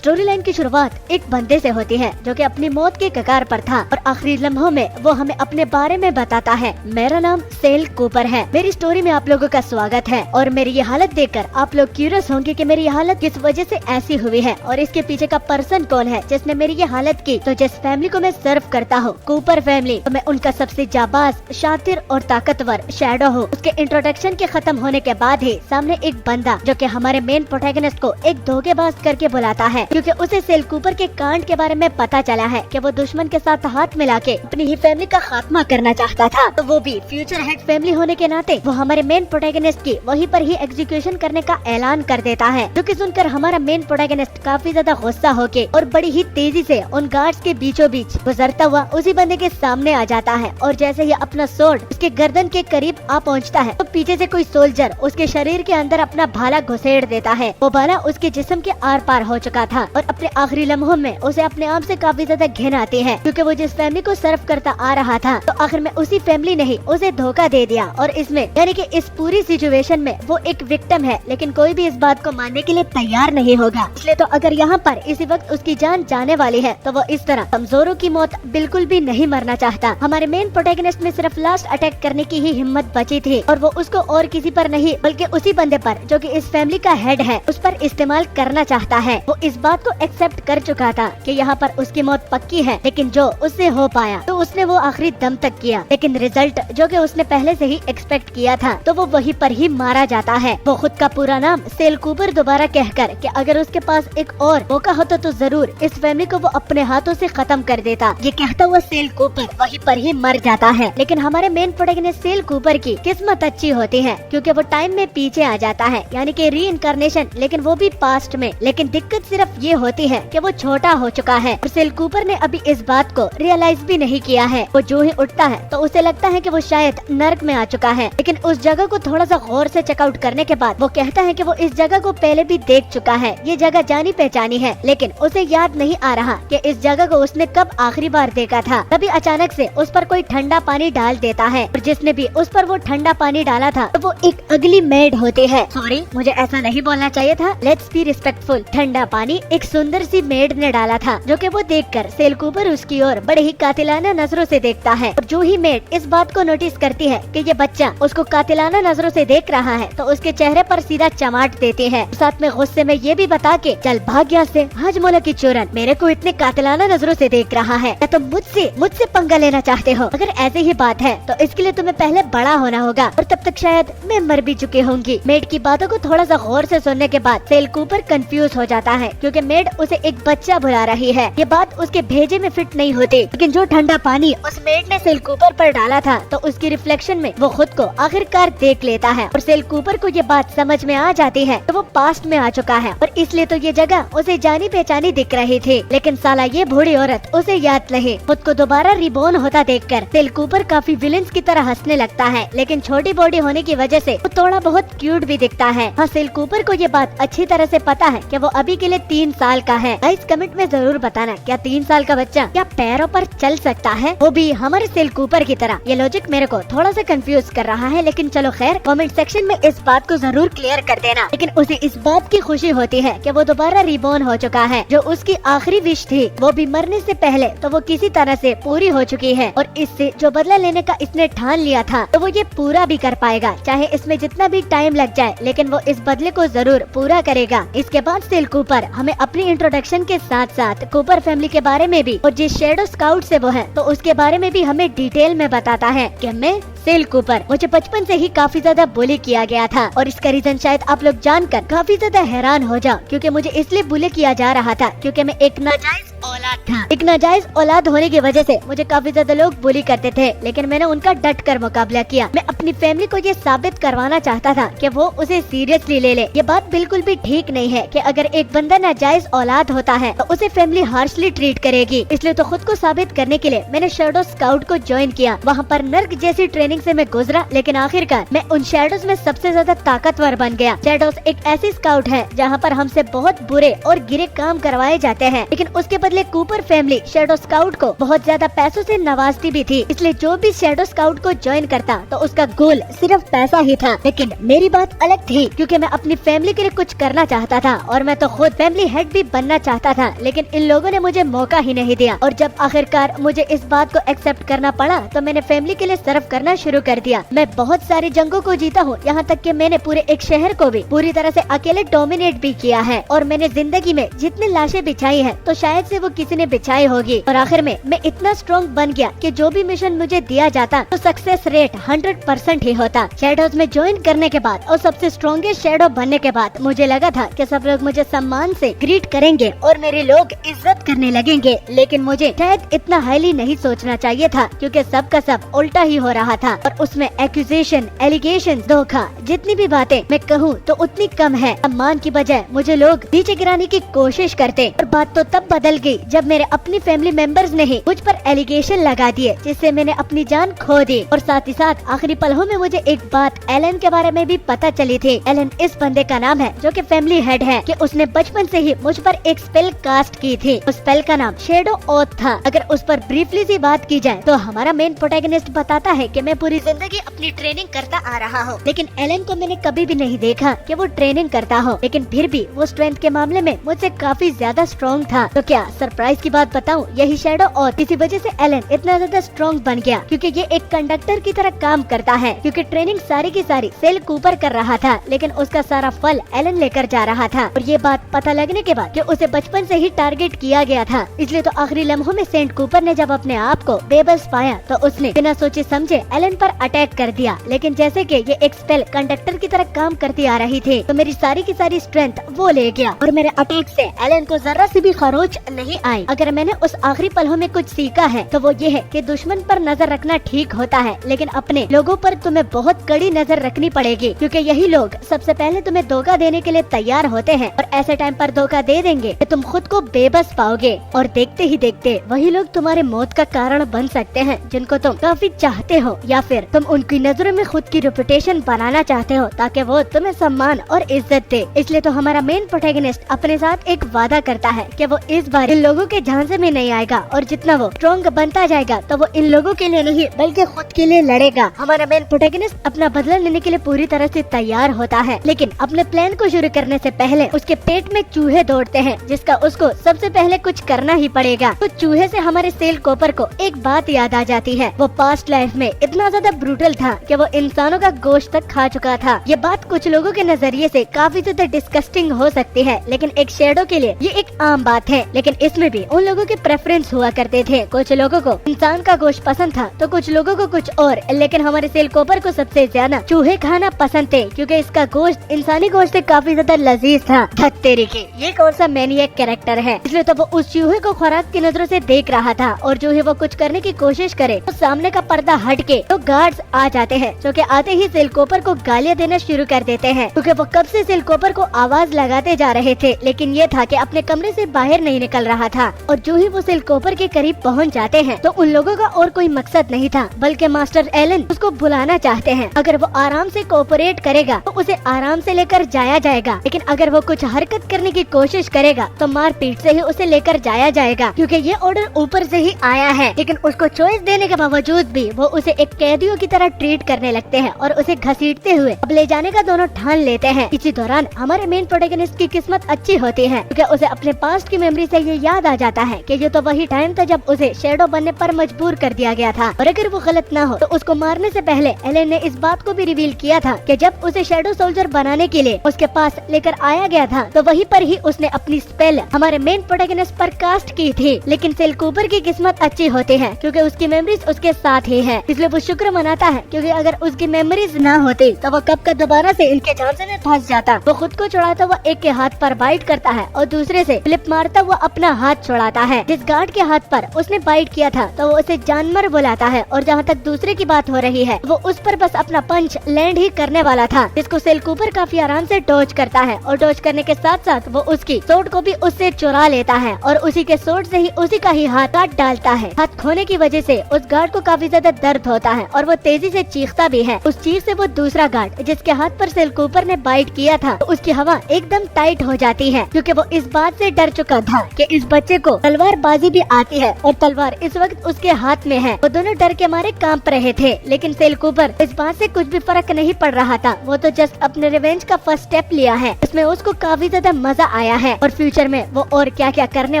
Story line की शुरुआत एक बंदे से होती है जो कि अपनी मौत के कगार पर था और आखिरी लम्हों में वो हमें अपने बारे में बताता है। मेरा नाम सेल कूपर है। मेरी स्टोरी में आप लोगों का स्वागत है और मेरी ये हालत देखकर आप लोग क्यूरियस होंगे कि मेरी हालत किस वजह से ऐसी हुई है और इसके पीछे का पर्सन कौन है जिसने मेरी ये हालत की। तो जिस फैमिली को मैं सर्व करता हूँ, कूपर फैमिली, तो मैं उनका सबसे जाबाज, शातिर और ताकतवर शैडो हूँ। उसके इंट्रोडक्शन के खत्म होने के बाद ही सामने एक बंदा जो कि हमारे मेन प्रोटैगनिस्ट को एक धोखेबाज करके बुलाता है, क्योंकि उसे सेल कूपर के कांड के बारे में पता चला है कि वो दुश्मन के साथ हाथ मिला के अपनी ही फैमिली का खात्मा करना चाहता था। तो वो भी फ्यूचर हेड फैमिली होने के नाते वो हमारे मेन प्रोटैगनिस्ट की वहीं पर ही एग्जीक्यूशन करने का ऐलान कर देता है, जो कि सुनकर हमारा मेन प्रोटैगनिस्ट काफी ज्यादा गुस्सा होके और बड़ी ही तेजी से उन गार्ड्स के बीचों बीच गुजरता हुआ उसी बंदे के सामने आ जाता है। और जैसे ही अपना सोर्ड उसके गर्दन के करीब आ पहुंचता है तो पीछे से कोई सोल्जर उसके शरीर के अंदर अपना भाला घुसेड़ देता है। वो भाला उसके जिस्म के आर पार हो चुका था और अपने आखिरी लम्हों में उसे अपने आप से काफी ज्यादा घिन आती है, क्योंकि वो जिस फैमिली को सर्व करता आ रहा था तो आखिर में उसी फैमिली ने ही उसे धोखा दे दिया। और इसमें यानी कि इस पूरी सिचुएशन में वो एक विक्टिम है, लेकिन कोई भी इस बात को मानने के लिए तैयार नहीं होगा। इसलिए तो अगर यहाँ पर इसी वक्त उसकी जान जाने वाली है तो वो इस तरह कमजोरों की मौत बिल्कुल भी नहीं मरना चाहता। हमारे मेन प्रोटैगनिस्ट में सिर्फ लास्ट अटैक करने की ही हिम्मत बची थी और वो उसको और किसी पर नहीं बल्कि उसी बंदे पर जो कि इस फैमिली का हेड है उस पर इस्तेमाल करना चाहता है। वो इस बात को एक्सेप्ट कर चुका था कि यहाँ पर उसकी मौत पक्की है, लेकिन जो उससे हो पाया तो उसने वो आखिरी दम तक किया, लेकिन रिजल्ट जो कि उसने पहले से ही एक्सपेक्ट किया था तो वो वहीं पर ही मारा जाता है। वो खुद का पूरा नाम सेल कूपर दोबारा कहकर कि अगर उसके पास एक और मौका होता तो जरूर इस फैमिली को वो अपने हाथों से खत्म कर देता, ये कहता हुआ सेल कूपर वहीं पर ही मर जाता है। लेकिन हमारे मेन प्रोटैगनिस्ट सेल कूपर की किस्मत अच्छी होती है, क्योंकि वो टाइम में पीछे आ जाता है, यानी कि रीइंकार्नेशन, लेकिन वो भी पास्ट में। लेकिन दिक्कत सिर्फ ये होती है कि वो छोटा हो चुका है और सेल कूपर ने अभी इस बात को रियलाइज भी नहीं किया है। वो जो ही उठता है तो उसे लगता है कि वो शायद नर्क में आ चुका है, लेकिन उस जगह को थोड़ा सा गौर से चेकआउट करने के बाद वो कहता है कि वो इस जगह को पहले भी देख चुका है, ये जगह जानी पहचानी है, लेकिन उसे याद नहीं आ रहा कि इस जगह को उसने कब आखिरी बार देखा था। तभी अचानक से उस पर कोई ठंडा पानी डाल देता है और जिसने भी उस पर वो ठंडा पानी डाला था तो वो एक अगली मेड होती है। सॉरी, मुझे ऐसा नहीं बोलना चाहिए था, लेट्स बी रिस्पेक्टफुल। ठंडा पानी एक सुंदर सी मेड ने डाला था, जो कि वो देखकर सेल कूपर उसकी ओर बड़े ही कातिलाना नजरों से देखता है। और जो ही मेड इस बात को नोटिस करती है कि ये बच्चा उसको कातिलाना नजरों से देख रहा है तो उसके चेहरे पर सीधा चमाट देती है, साथ में गुस्से में ये भी बता के चल भाग यहाँ से हजमोला की चोरन, मेरे को इतने कातिलाना नजरों से देख रहा है या तो मुझसे पंगा लेना चाहते हो। अगर ऐसे ही बात है तो इसके लिए तुम्हें पहले बड़ा होना होगा और तब तक शायद मैं मर भी चुकी होंगी। मेड की बातों को थोड़ा सा गौर से सुनने के बाद सेल कूपर कंफ्यूज हो जाता है, क्योंकि मेड उसे एक बच्चा बुला रही है। ये बात उसके भेजे में फिट नहीं होती, लेकिन जो ठंडा पानी उस मेड ने सेल कूपर पर डाला था तो उसकी रिफ्लेक्शन में वो खुद को आखिरकार देख लेता है और सेल कूपर को ये बात समझ में आ जाती है तो वो पास्ट में आ चुका है और इसलिए तो ये जगह उसे जानी पहचानी दिख रही थी। लेकिन साला ये बूढ़ी औरत उसे याद नहीं। खुद को दोबारा रिबॉर्न होता देखकर सेल कूपर काफी विलेंस की तरह हंसने लगता है, लेकिन छोटी बॉडी होने की वजह से वो थोड़ा बहुत क्यूट भी दिखता है। हाँ, सेल कूपर को ये बात अच्छी तरह से पता है कि वो अभी के लिए 3 साल का है। गाइस कमेंट में जरूर बताना, क्या 3 साल का बच्चा क्या पैरों पर चल सकता है, वो भी हमारे सेल कूपर की तरह। ये लॉजिक मेरे को थोड़ा सा कंफ्यूज कर रहा है, लेकिन चलो खैर, कमेंट सेक्शन में इस बात को जरूर क्लियर कर देना। लेकिन उसे इस बात की खुशी होती है कि वो दोबारा रिबॉर्न हो चुका है। जो उसकी आखिरी विश थी वो भी मरने से पहले तो वो किसी तरह से पूरी हो चुकी है और इससे जो बदला लेने का इसने ठान लिया था तो वो ये पूरा भी कर पाएगा, चाहे इसमें जितना भी टाइम लग जाए, लेकिन वो इस बदले को जरूर पूरा करेगा। इसके बाद सेल कूपर हमें अपनी इंट्रोडक्शन के साथ साथ कूपर फैमिली के बारे में भी और जिस शैडो स्काउट से वो है तो उसके बारे में भी हमें डिटेल में बताता है कि मैं सेल कूपर, मुझे बचपन से ही काफी ज्यादा बुली किया गया था और इसका रीजन शायद आप लोग जानकर काफी ज्यादा हैरान हो जाओ, क्योंकि मुझे इसलिए बुली किया जा रहा था क्योंकि मैं एक नाजायज औलाद था। एक नाजायज औलाद होने की वजह से मुझे काफी ज्यादा लोग बुली करते थे, लेकिन मैंने उनका डट कर मुकाबला किया। मैं अपनी फैमिली को ये साबित करवाना चाहता था कि वो उसे सीरियसली ले ले। ये बात बिल्कुल भी ठीक नहीं है कि अगर एक बंदा नाजायज औलाद होता है तो उसे फैमिली हार्शली ट्रीट करेगी। इसलिए तो खुद को साबित करने के लिए मैंने शैडो स्काउट को ज्वाइन किया। वहाँ पर नर्क जैसी ट्रेनिंग से मैं गुजरा, लेकिन आखिरकार मैं उन शैडोज में सबसे ज्यादा ताकतवर बन गया। शैडोज एक ऐसी स्काउट है जहाँ पर हमसे बहुत बुरे और गिरे काम करवाए जाते हैं, लेकिन उसके बदले कूपर फैमिली शैडो स्काउट को बहुत ज्यादा पैसों से नवाजती भी थी, इसलिए जो भी शैडो स्काउट को ज्वाइन करता तो उसका गोल सिर्फ पैसा ही था। लेकिन मेरी बात अलग थी, क्योंकि मैं अपनी फैमिली के लिए कुछ करना चाहता था और मैं तो खुद फैमिली हेड भी बनना चाहता था, लेकिन इन लोगों ने मुझे मौका ही नहीं दिया। और जब आखिरकार मुझे इस बात को एक्सेप्ट करना पड़ा तो मैंने फैमिली के लिए सर्व करना शुरू कर दिया। मैं बहुत सारी जंगों को जीता हूँ, यहाँ तक कि मैंने पूरे एक शहर को भी पूरी तरह से अकेले डोमिनेट भी किया है। और मैंने जिंदगी में जितनी लाशें बिछाई है तो शायद से वो किसी ने बिछाई होगी। और आखिर में मैं इतना स्ट्रॉन्ग बन गया कि जो भी मिशन मुझे दिया जाता तो सक्सेस रेट 100% ही होता। शैडोज में ज्वाइन करने के बाद और सबसे स्ट्रॉन्गेस्ट शैडो बनने के बाद मुझे लगा था कि सब लोग मुझे सम्मान से ग्रीट करेंगे और मेरे लोग इज्जत करने लगेंगे, लेकिन मुझे शायद इतना हाईली नहीं सोचना चाहिए था, क्योंकि सब का सब उल्टा ही हो रहा था। और उसमें एक्यूजेशन, एलिगेशन, धोखा, जितनी भी बातें मैं कहूँ तो उतनी कम है। सम्मान की बजाय मुझे लोग नीचे गिराने की कोशिश करते। और बात तो तब बदल गई जब मेरे अपनी फैमिली मेंबर्स ने ही मुझ पर एलिगेशन लगा दिए, जिससे मैंने अपनी जान खो दी। और साथ ही साथ आखिरी पलों में मुझे एक बात एलन के बारे में भी पता चली थी। एलन इस बंदे का नाम है जो कि फैमिली हेड है, कि उसने बचपन से ही मुझ पर एक स्पेल कास्ट की थी। उस स्पेल का नाम शैडो ओथ था। अगर उस पर ब्रीफली सी बात की जाए तो हमारा मेन प्रोटैगनिस्ट बताता है कि मैं पूरी जिंदगी अपनी ट्रेनिंग करता आ रहा हूँ, लेकिन एलन को मैंने कभी भी नहीं देखा कि वो ट्रेनिंग करता हो, लेकिन फिर भी वो स्ट्रेंथ के मामले में मुझसे काफी ज्यादा स्ट्रॉन्ग था। तो क्या सरप्राइज की बात बताऊं, यही शैडो ओथ, इसी वजह से एलन इतना ज्यादा स्ट्रॉन्ग बन गया, क्योंकि ये एक कंडक्टर की तरह काम करता है। क्योंकि ट्रेनिंग सारी की सारी सेल कूपर कर रहा था, लेकिन उसका सारा फल एलन लेकर जा रहा था। और ये बात पता लगने के बाद कि उसे बचपन से ही टारगेट किया गया था, इसलिए तो आखिरी लम्हों में सेंट कूपर ने जब अपने आप को बेबस पाया तो उसने बिना सोचे समझे एलन पर अटैक कर दिया। लेकिन जैसे कि ये एक स्पेल कंडक्टर की तरह काम करती आ रही थी, तो मेरी सारी की सारी स्ट्रेंथ वो ले गया और मेरे अटैक से एलन को जरा सी भी खरोच नहीं आई। अगर मैंने उस आखिरी पलों में कुछ सीखा है तो वो ये है कि दुश्मन पर नजर रखना ठीक होता है, लेकिन अपने लोगों पर तुम्हें बहुत कड़ी नजर रखनी पड़ेगी, क्योंकि यही लोग सबसे पहले तुम्हें धोखा देने के लिए तैयार होते हैं और ऐसे टाइम पर धोखा दे देंगे कि तुम खुद को बेबस पाओगे। और देखते ही देखते वही लोग तुम्हारे मौत का कारण बन सकते हैं जिनको तुम काफी चाहते हो, या फिर तुम उनकी नजरों में खुद की रेपुटेशन बनाना चाहते हो ताकि वो तुम्हें सम्मान और इज्जत दे। इसलिए तो हमारा मेन प्रोटैगनिस्ट अपने साथ एक वादा करता है कि वो इस बार इन लोगों के झांसे में नहीं आएगा, और जितना वो स्ट्रॉन्ग बनता जाएगा तो वो इन लोगों के लिए नहीं बल्कि खुद के लिए लड़ेगा। हमारा मेन प्रोटैगनिस्ट अपना बदला लेने के लिए पूरी तरह से तैयार होता है, लेकिन अपने प्लान को शुरू करने से पहले उसके पेट में चूहे दौड़ते हैं, जिसका उसको सबसे पहले कुछ करना ही पड़ेगा। तो चूहे से हमारे सेल कूपर को एक बात याद आ जाती है, वो पास्ट लाइफ में इतना ज्यादा ब्रूटल था कि वो इंसानों का गोश्त तक खा चुका था। ये बात कुछ लोगों के नजरिए से काफी ज्यादा डिस्कस्टिंग हो सकती है, लेकिन एक शैडो के लिए ये एक आम बात है। लेकिन इसमें भी उन लोगों के प्रेफरेंस हुआ करते थे, कुछ लोगों को इंसान का गोश्त पसंद था तो कुछ लोगों को कुछ और, लेकिन हमारे सेल कूपर को सबसे ज्यादा चूहे खाना पसंद थे, क्योंकि इसका गोश्त इंसानी गोश्त से काफी ज्यादा लजीज था। धत तेरी की, ये कौन सा मैनिएक कैरेक्टर है। इसलिए तो वो उस चूहे को खुराक की नजरों से देख रहा था, और जो है वो कुछ करने की कोशिश करे तो सामने का पर्दा हट के तो गार्ड्स आ जाते हैं, जो कि आते ही सेल कूपर को गालियां देना शुरू कर देते हैं, क्योंकि वो कब से सेल कूपर को आवाज लगाते जा रहे थे, लेकिन ये था कि अपने कमरे से बाहर नहीं निकल रहा था। और जो ही वो सेल कूपर के करीब पहुंच जाते हैं तो उन लोगों का और कोई मकसद नहीं था, बल्कि मास्टर एलन उसको बुलाना चाहते हैं। अगर वो आराम से कोऑपरेट करेगा तो उसे आराम से लेकर जाया जाएगा, लेकिन अगर वो कुछ हरकत करने की कोशिश करेगा तो मार पीट से ही उसे लेकर जाया जाएगा, क्योंकि ये ऑर्डर ऊपर से ही आया है। लेकिन उसको चॉइस देने के बावजूद भी वो उसे एक कैदियों की तरह ट्रीट करने लगते हैं और उसे घसीटते हुए अब ले जाने का दोनों ठान लेते हैं। इसी दौरान हमारे मेन प्रोटैगनिस्ट की किस्मत अच्छी होती है, क्योंकि उसे अपने पास्ट की मेमोरी से ये याद आ जाता है कि ये तो वही टाइम था जब उसे शैडो बनने पर मजबूर कर दिया गया था, और अगर वो गलत ना हो तो उसको मारने से पहले एलन ने इस बात को भी रिवील किया था कि जब उसे शैडो सोल्जर बनाने के लिए उसके पास लेकर आया गया था तो वहीं पर ही उसने अपनी स्पेल हमारे मेन प्रोटैगनिस्ट पर कास्ट की थी। लेकिन सेल कूपर की किस्मत अच्छी होती है, क्योंकि उसकी मेमोरीज उसके साथ ही है, इसलिए वो शुक्र मनाता है, क्योंकि अगर उसकी मेमोरीज ना होती तो वो कब का दोबारा से इनके झांसे में फंस जाता। वो खुद को छुड़ाता हुआ एक के हाथ पर बाइट करता है और दूसरे से फ्लिप मारता हुआ अपना हाथ छुड़ाता है। जिस गार्ड के हाथ पर उसने बाइट किया था तो वो उसे जानवर बुलाता है, और जहाँ तक दूसरे की बात हो रही है वो उस पर बस अपना पंच लैंड ही करने वाला था, जिसको सेल कूपर काफी आराम से डॉज करता है, और डॉज करने के साथ साथ वो उसकी सोट को भी उससे चुरा लेता है और उसी के सोट से ही उसी का ही हाथ काट डालता है। हाथ खोने की वजह से उस गार्ड को काफी ज्यादा दर्द होता है और वो तेजी से चीखता भी है। उस चीख से वो दूसरा गार्ड जिसके हाथ पर सेल कूपर ने बाइट किया था तो उसकी हवा एकदम टाइट हो जाती है, क्योंकि वो इस बात से डर चुका था कि इस बच्चे बच्चे को तलवारबाजी भी आती है और तलवार इस वक्त उसके हाथ में है। वो दोनों डर के मारे कांप रहे थे, लेकिन सेल कूपर इस बात से कुछ भी फर्क नहीं पड़ रहा था। वो तो जस्ट अपने रिवेंज का फर्स्ट स्टेप लिया है। इसमें उसको काफी ज्यादा मजा आया है और फ्यूचर में वो और क्या क्या करने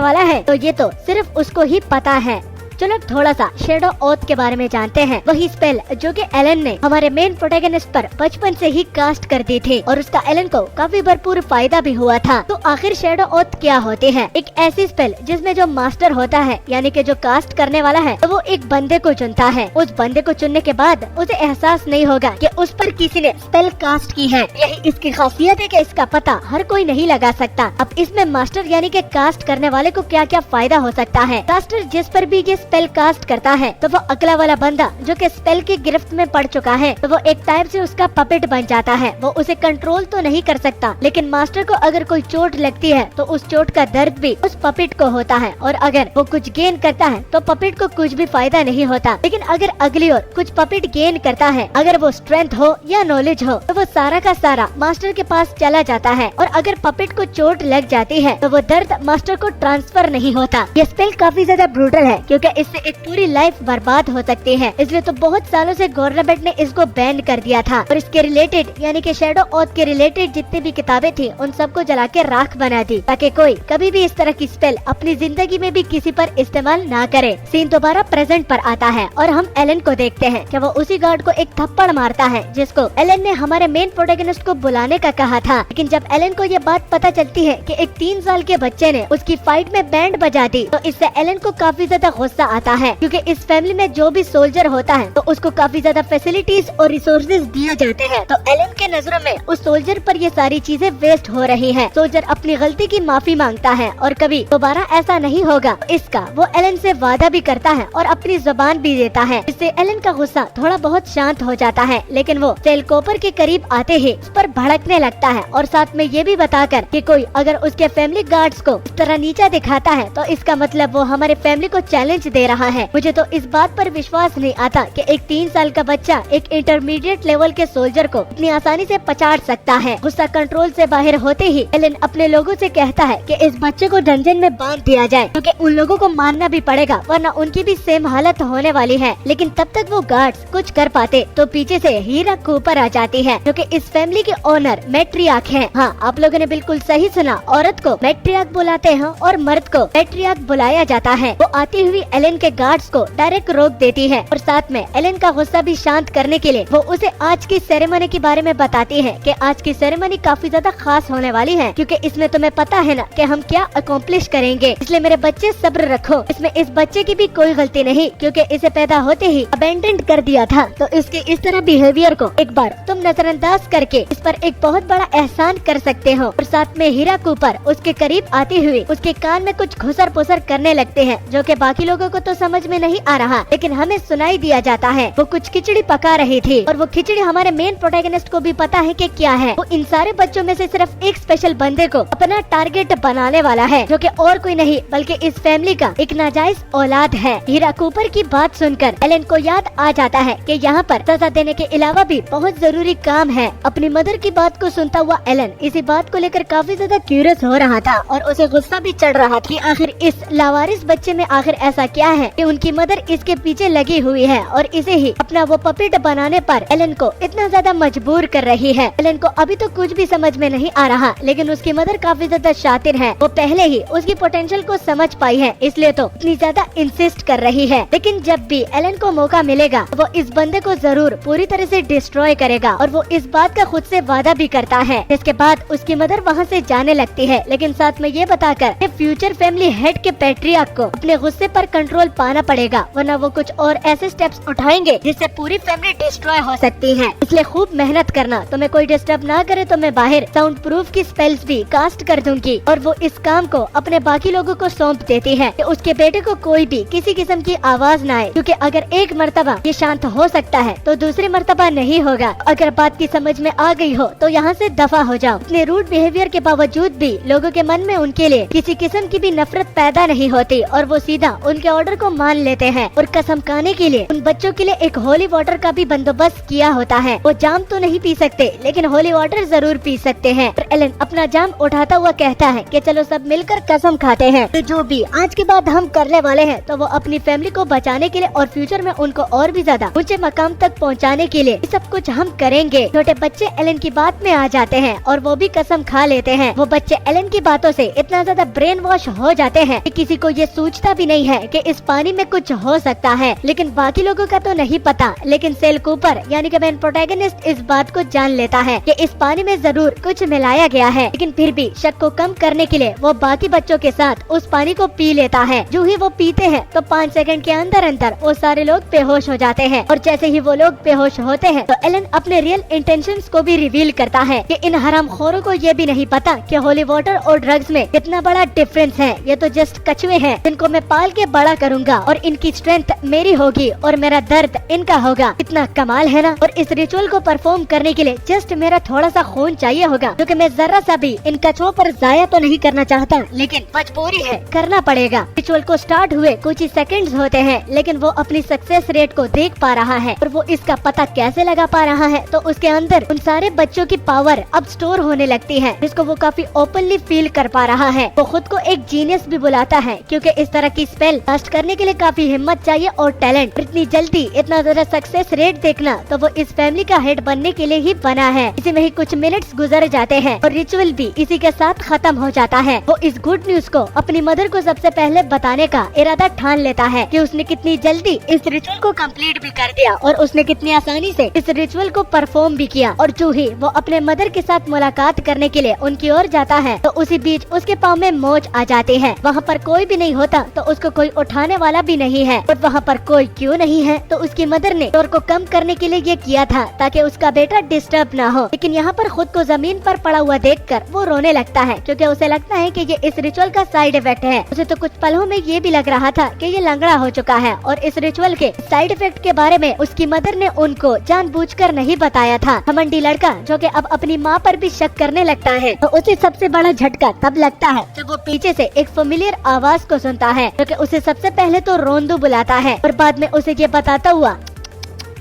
वाला है तो ये तो सिर्फ उसको ही पता है। चलो थोड़ा सा शैडो ओथ के बारे में जानते हैं। वही स्पेल जो कि एलन ने हमारे मेन प्रोटैगनिस्ट पर बचपन से ही कास्ट कर दी थी और उसका एलन को काफी भरपूर फायदा भी हुआ था। तो आखिर शैडो ओथ क्या होती है? एक ऐसी स्पेल जिसमें जो मास्टर होता है यानी कि जो कास्ट करने वाला है तो वो एक बंदे को चुनता है। उस बंदे को चुनने के बाद उसे एहसास नहीं होगा कि उस पर किसी ने स्पेल कास्ट की है। यही इसकी खासियत है कि इसका पता हर कोई नहीं लगा सकता। अब इसमें मास्टर यानी कि कास्ट करने वाले को क्या क्या फायदा हो सकता है? कास्टर जिस पर भी ये स्पेल कास्ट करता है तो वो अगला वाला बंदा जो कि स्पेल की गिरफ्त में पड़ चुका है तो वो एक टाइप से उसका पपेट बन जाता है। वो उसे कंट्रोल तो नहीं कर सकता, लेकिन मास्टर को अगर कोई चोट लगती है तो उस चोट का दर्द भी उस पपेट को होता है और अगर वो कुछ गेन करता है तो पपेट को कुछ भी फायदा नहीं होता। लेकिन अगर अगली ओर कुछ पपेट गेन करता है, अगर वो स्ट्रेंथ हो या नॉलेज हो तो वो सारा का सारा मास्टर के पास चला जाता है और अगर पपेट को चोट लग जाती है तो वो दर्द मास्टर को ट्रांसफर नहीं होता। ये स्पेल काफी ज्यादा ब्रूटल है क्योंकि इससे एक पूरी लाइफ बर्बाद हो सकती है। इसलिए तो बहुत सालों से गवर्नमेंट ने इसको बैन कर दिया था और इसके रिलेटेड यानी कि शैडो ओथ के रिलेटेड जितनी भी किताबें थी उन सबको जला के राख बना दी ताकि कोई कभी भी इस तरह की स्पेल अपनी जिंदगी में भी किसी पर इस्तेमाल ना करे। सीन दोबारा प्रेजेंट पर आता है और हम एलन को देखते हैं कि वो उसी गार्ड को एक थप्पड़ मारता है जिसको एलन ने हमारे मेन प्रोटैगनिस्ट को बुलाने का कहा था। लेकिन जब एलन को ये बात पता चलती है कि एक 3 साल के बच्चे ने उसकी फाइट में बैंड बजा दी तो इससे एलन को काफी ज्यादा गुस्सा आता है क्योंकि इस फैमिली में जो भी सोल्जर होता है तो उसको काफी ज्यादा फैसिलिटीज और रिसोर्सेज दिए जाते हैं। तो एलन के नजरों में उस सोल्जर पर ये सारी चीजें वेस्ट हो रही हैं। सोल्जर अपनी गलती की माफी मांगता है और कभी दोबारा ऐसा नहीं होगा इसका वो एलन से वादा भी करता है और अपनी जुबान भी देता है। इससे एलन का गुस्सा थोड़ा बहुत शांत हो जाता है, लेकिन वो सेल कूपर के करीब आते ही उस पर भड़कने लगता है और साथ में ये भी बताकर कि कोई अगर उसके फैमिली गार्ड्स को इस तरह नीचा दिखाता है तो इसका मतलब वो हमारे फैमिली को चैलेंज दे रहा है। मुझे तो इस बात पर विश्वास नहीं आता कि एक 3 साल का बच्चा एक इंटरमीडिएट लेवल के सोल्जर को इतनी आसानी से पछाड़ सकता है। गुस्सा कंट्रोल से बाहर होते ही एलन अपने लोगों से कहता है कि इस बच्चे को डंजन में बांध दिया जाए क्योंकि उन लोगों को मानना भी पड़ेगा वरना उनकी भी सेम हालत होने वाली है। लेकिन तब तक वो गार्ड्स कुछ कर पाते तो पीछे से हीरा कूपर आ जाती है जो कि इस फैमिली के ओनर मैट्रियार्क है। हाँ, आप लोगों ने बिल्कुल सही सुना, औरत को मैट्रियार्क बुलाते हैं और मर्द को मैट्रियार्क बुलाया जाता है। वो आती हुई एलन के गार्ड्स को डायरेक्ट रोक देती है और साथ में एलन का गुस्सा भी शांत करने के लिए वो उसे आज की सेरेमनी के बारे में बताती है कि आज की सेरेमनी काफी ज्यादा खास होने वाली है क्योंकि इसमें तुम्हें पता है ना कि हम क्या अकॉम्प्लिश करेंगे। इसलिए मेरे बच्चे सब्र रखो। इसमें इस बच्चे की भी कोई गलती नहीं क्योंकि इसे पैदा होते ही अबेंडेंड कर दिया था। तो इसके इस तरह बिहेवियर को एक बार तुम नजरअंदाज करके इस पर एक बहुत बड़ा एहसान कर सकते हो। और साथ में हीरा कूपर उसके करीब आते हुए उसके कान में कुछ घुसर पुसर करने लगते हैं जो कि बाकी लोगों को तो समझ में नहीं आ रहा, लेकिन हमें सुनाई दिया जाता है। वो कुछ खिचड़ी पका रही थी और वो खिचड़ी हमारे मेन प्रोटैगनिस्ट को भी पता है कि क्या है। वो इन सारे बच्चों में से सिर्फ एक स्पेशल बंदे को अपना टारगेट बनाने वाला है जो कि और कोई नहीं बल्कि इस फैमिली का एक नाजायज औलाद है। हीरा कूपर की बात सुनकर एलन को याद आ जाता है कि यहाँ पर सजा देने के अलावा भी बहुत जरूरी काम है। अपनी मदर की बात को सुनता हुआ एलन इसी बात को लेकर काफी ज्यादा क्यूरियस हो रहा था और उसे गुस्सा भी चढ़ रहा था कि आखिर इस लावारिस बच्चे में आखिर ऐसा क्या है कि उनकी मदर इसके पीछे लगी हुई है और इसे ही अपना वो पपेट बनाने पर एलन को इतना ज्यादा मजबूर कर रही है। एलन को अभी तो कुछ भी समझ में नहीं आ रहा, लेकिन उसकी मदर काफी ज्यादा शातिर है। वो पहले ही उसकी पोटेंशियल को समझ पाई है, इसलिए तो इतनी ज्यादा इंसिस्ट कर रही है। लेकिन जब भी एलन को मौका मिलेगा वो इस बंदे को जरूर पूरी तरह से डिस्ट्रॉय करेगा और वो इस बात का खुद से वादा भी करता है। इसके बाद उसकी मदर वहाँ से जाने लगती है, लेकिन साथ में ये बताकर कि फ्यूचर फैमिली हेड के पैट्रियार्क को अपने गुस्से पर कंट्रोल पाना पड़ेगा वरना वो कुछ और ऐसे स्टेप्स उठाएंगे जिससे पूरी फैमिली डिस्ट्रॉय हो सकती है। इसलिए खूब मेहनत करना, तुम्हें कोई डिस्टर्ब ना करे तो मैं बाहर साउंड प्रूफ की स्पेल्स भी कास्ट कर दूंगी। और वो इस काम को अपने बाकी लोगों को सौंप देती है कि उसके बेटे को कोई भी किसी किस्म की आवाज ना आए क्योंकि अगर एक मर्तबा ये शांत हो सकता है तो दूसरी मर्तबा नहीं होगा। अगर बात की समझ में आ गई हो तो यहाँ से दफा हो जाओ। अपने रूड बिहेवियर के बावजूद भी लोगों के मन में उनके लिए किसी किस्म की भी नफरत पैदा नहीं होती और वो सीधा उनके वाटर को मान लेते हैं और कसम खाने के लिए उन बच्चों के लिए एक होली वाटर का भी बंदोबस्त किया होता है। वो जाम तो नहीं पी सकते लेकिन होली वाटर जरूर पी सकते हैं। और एलन अपना जाम उठाता हुआ कहता है कि चलो सब मिलकर कसम खाते हैं तो जो भी आज के बाद हम करने वाले हैं तो वो अपनी फैमिली को बचाने के लिए और फ्यूचर में उनको और भी ज्यादा ऊंचे मकाम तक पहुंचाने के लिए सब कुछ हम करेंगे। छोटे बच्चे एलन की बात में आ जाते हैं और वो भी कसम खा लेते हैं। वो बच्चे एलन की बातों से इतना ज्यादा ब्रेन वॉश हो जाते हैं कि किसी को ये सोचता भी नहीं है कि इस पानी में कुछ हो सकता है। लेकिन बाकी लोगों का तो नहीं पता, लेकिन सेल कूपर यानी कि मेन प्रोटैगनिस्ट इस बात को जान लेता है कि इस पानी में जरूर कुछ मिलाया गया है। लेकिन फिर भी शक को कम करने के लिए वो बाकी बच्चों के साथ उस पानी को पी लेता है। जो ही वो पीते हैं तो 5 सेकंड के अंदर अंदर वो सारे लोग बेहोश हो जाते हैं। और जैसे ही वो लोग बेहोश होते हैं तो एलन अपने रियल इंटेंशंस को भी रिवील करता है कि इन हरामखोरों को ये भी नहीं पता कि होली वाटर और ड्रग्स में कितना बड़ा डिफरेंस है। ये तो जस्ट कछुए हैं जिनको मैं पाल के बड़ा करूंगा और इनकी स्ट्रेंथ मेरी होगी और मेरा दर्द इनका होगा। इतना कमाल है ना। और इस रिचुअल को परफॉर्म करने के लिए जस्ट मेरा थोड़ा सा खून चाहिए होगा जो कि मैं जरा सा भी इन कछुओं पर जाया तो नहीं करना चाहता, लेकिन मजबूरी है, करना पड़ेगा। रिचुअल को स्टार्ट हुए कुछ ही सेकंड्स होते हैं लेकिन वो अपनी सक्सेस रेट को देख पा रहा है। और वो इसका पता कैसे लगा पा रहा है तो उसके अंदर उन सारे बच्चों की पावर अब स्टोर होने लगती है जिसको वो काफी ओपनली फील कर पा रहा है। वो खुद को एक जीनियस भी बुलाता है क्योंकि इस तरह की स्पेल कास्ट करने के लिए काफी हिम्मत चाहिए और टैलेंट। इतनी जल्दी इतना ज्यादा सक्सेस रेट देखना तो वो इस फैमिली का हेड बनने के लिए ही बना है। इसी में ही कुछ मिनट्स गुजर जाते हैं और रिचुअल भी इसी के साथ खत्म हो जाता है। वो इस गुड न्यूज को अपनी मदर को सबसे पहले बताने का इरादा ठान लेता है कि उसने कितनी जल्दी इस रिचुअल को कंप्लीट भी कर दिया और उसने कितनी आसानी से इस रिचुअल को परफॉर्म भी किया। और जो ही वो अपने मदर के साथ मुलाकात करने के लिए उनकी ओर जाता है तो उसी बीच उसके पाँव में मोच आ जाती है। वहाँ पर कोई भी नहीं होता तो उसको कोई उठाने वाला भी नहीं है। और वहाँ पर कोई क्यों नहीं है तो उसकी मदर ने डोर को कम करने के लिए ये किया था ताकि उसका बेटा डिस्टर्ब ना हो। लेकिन यहाँ पर खुद को जमीन पर पड़ा हुआ देखकर वो रोने लगता है क्योंकि उसे लगता है कि ये इस रिचुअल का साइड इफेक्ट है। उसे तो कुछ पलों में ये भी लग रहा था कि ये लंगड़ा हो चुका है और इस रिचुअल के साइड इफेक्ट के बारे में उसकी मदर ने उनको जानबूझकर नहीं बताया था। घमंडी लड़का जो कि अब अपनी माँ पर भी शक करने लगता है तो उसे सबसे बड़ा झटका तब लगता है जब वो पीछे से एक फेमिलियर आवाज को सुनता है जो कि उसे सबसे पहले तो रोंदू बुलाता है और बाद में उसे ये बताता हुआ,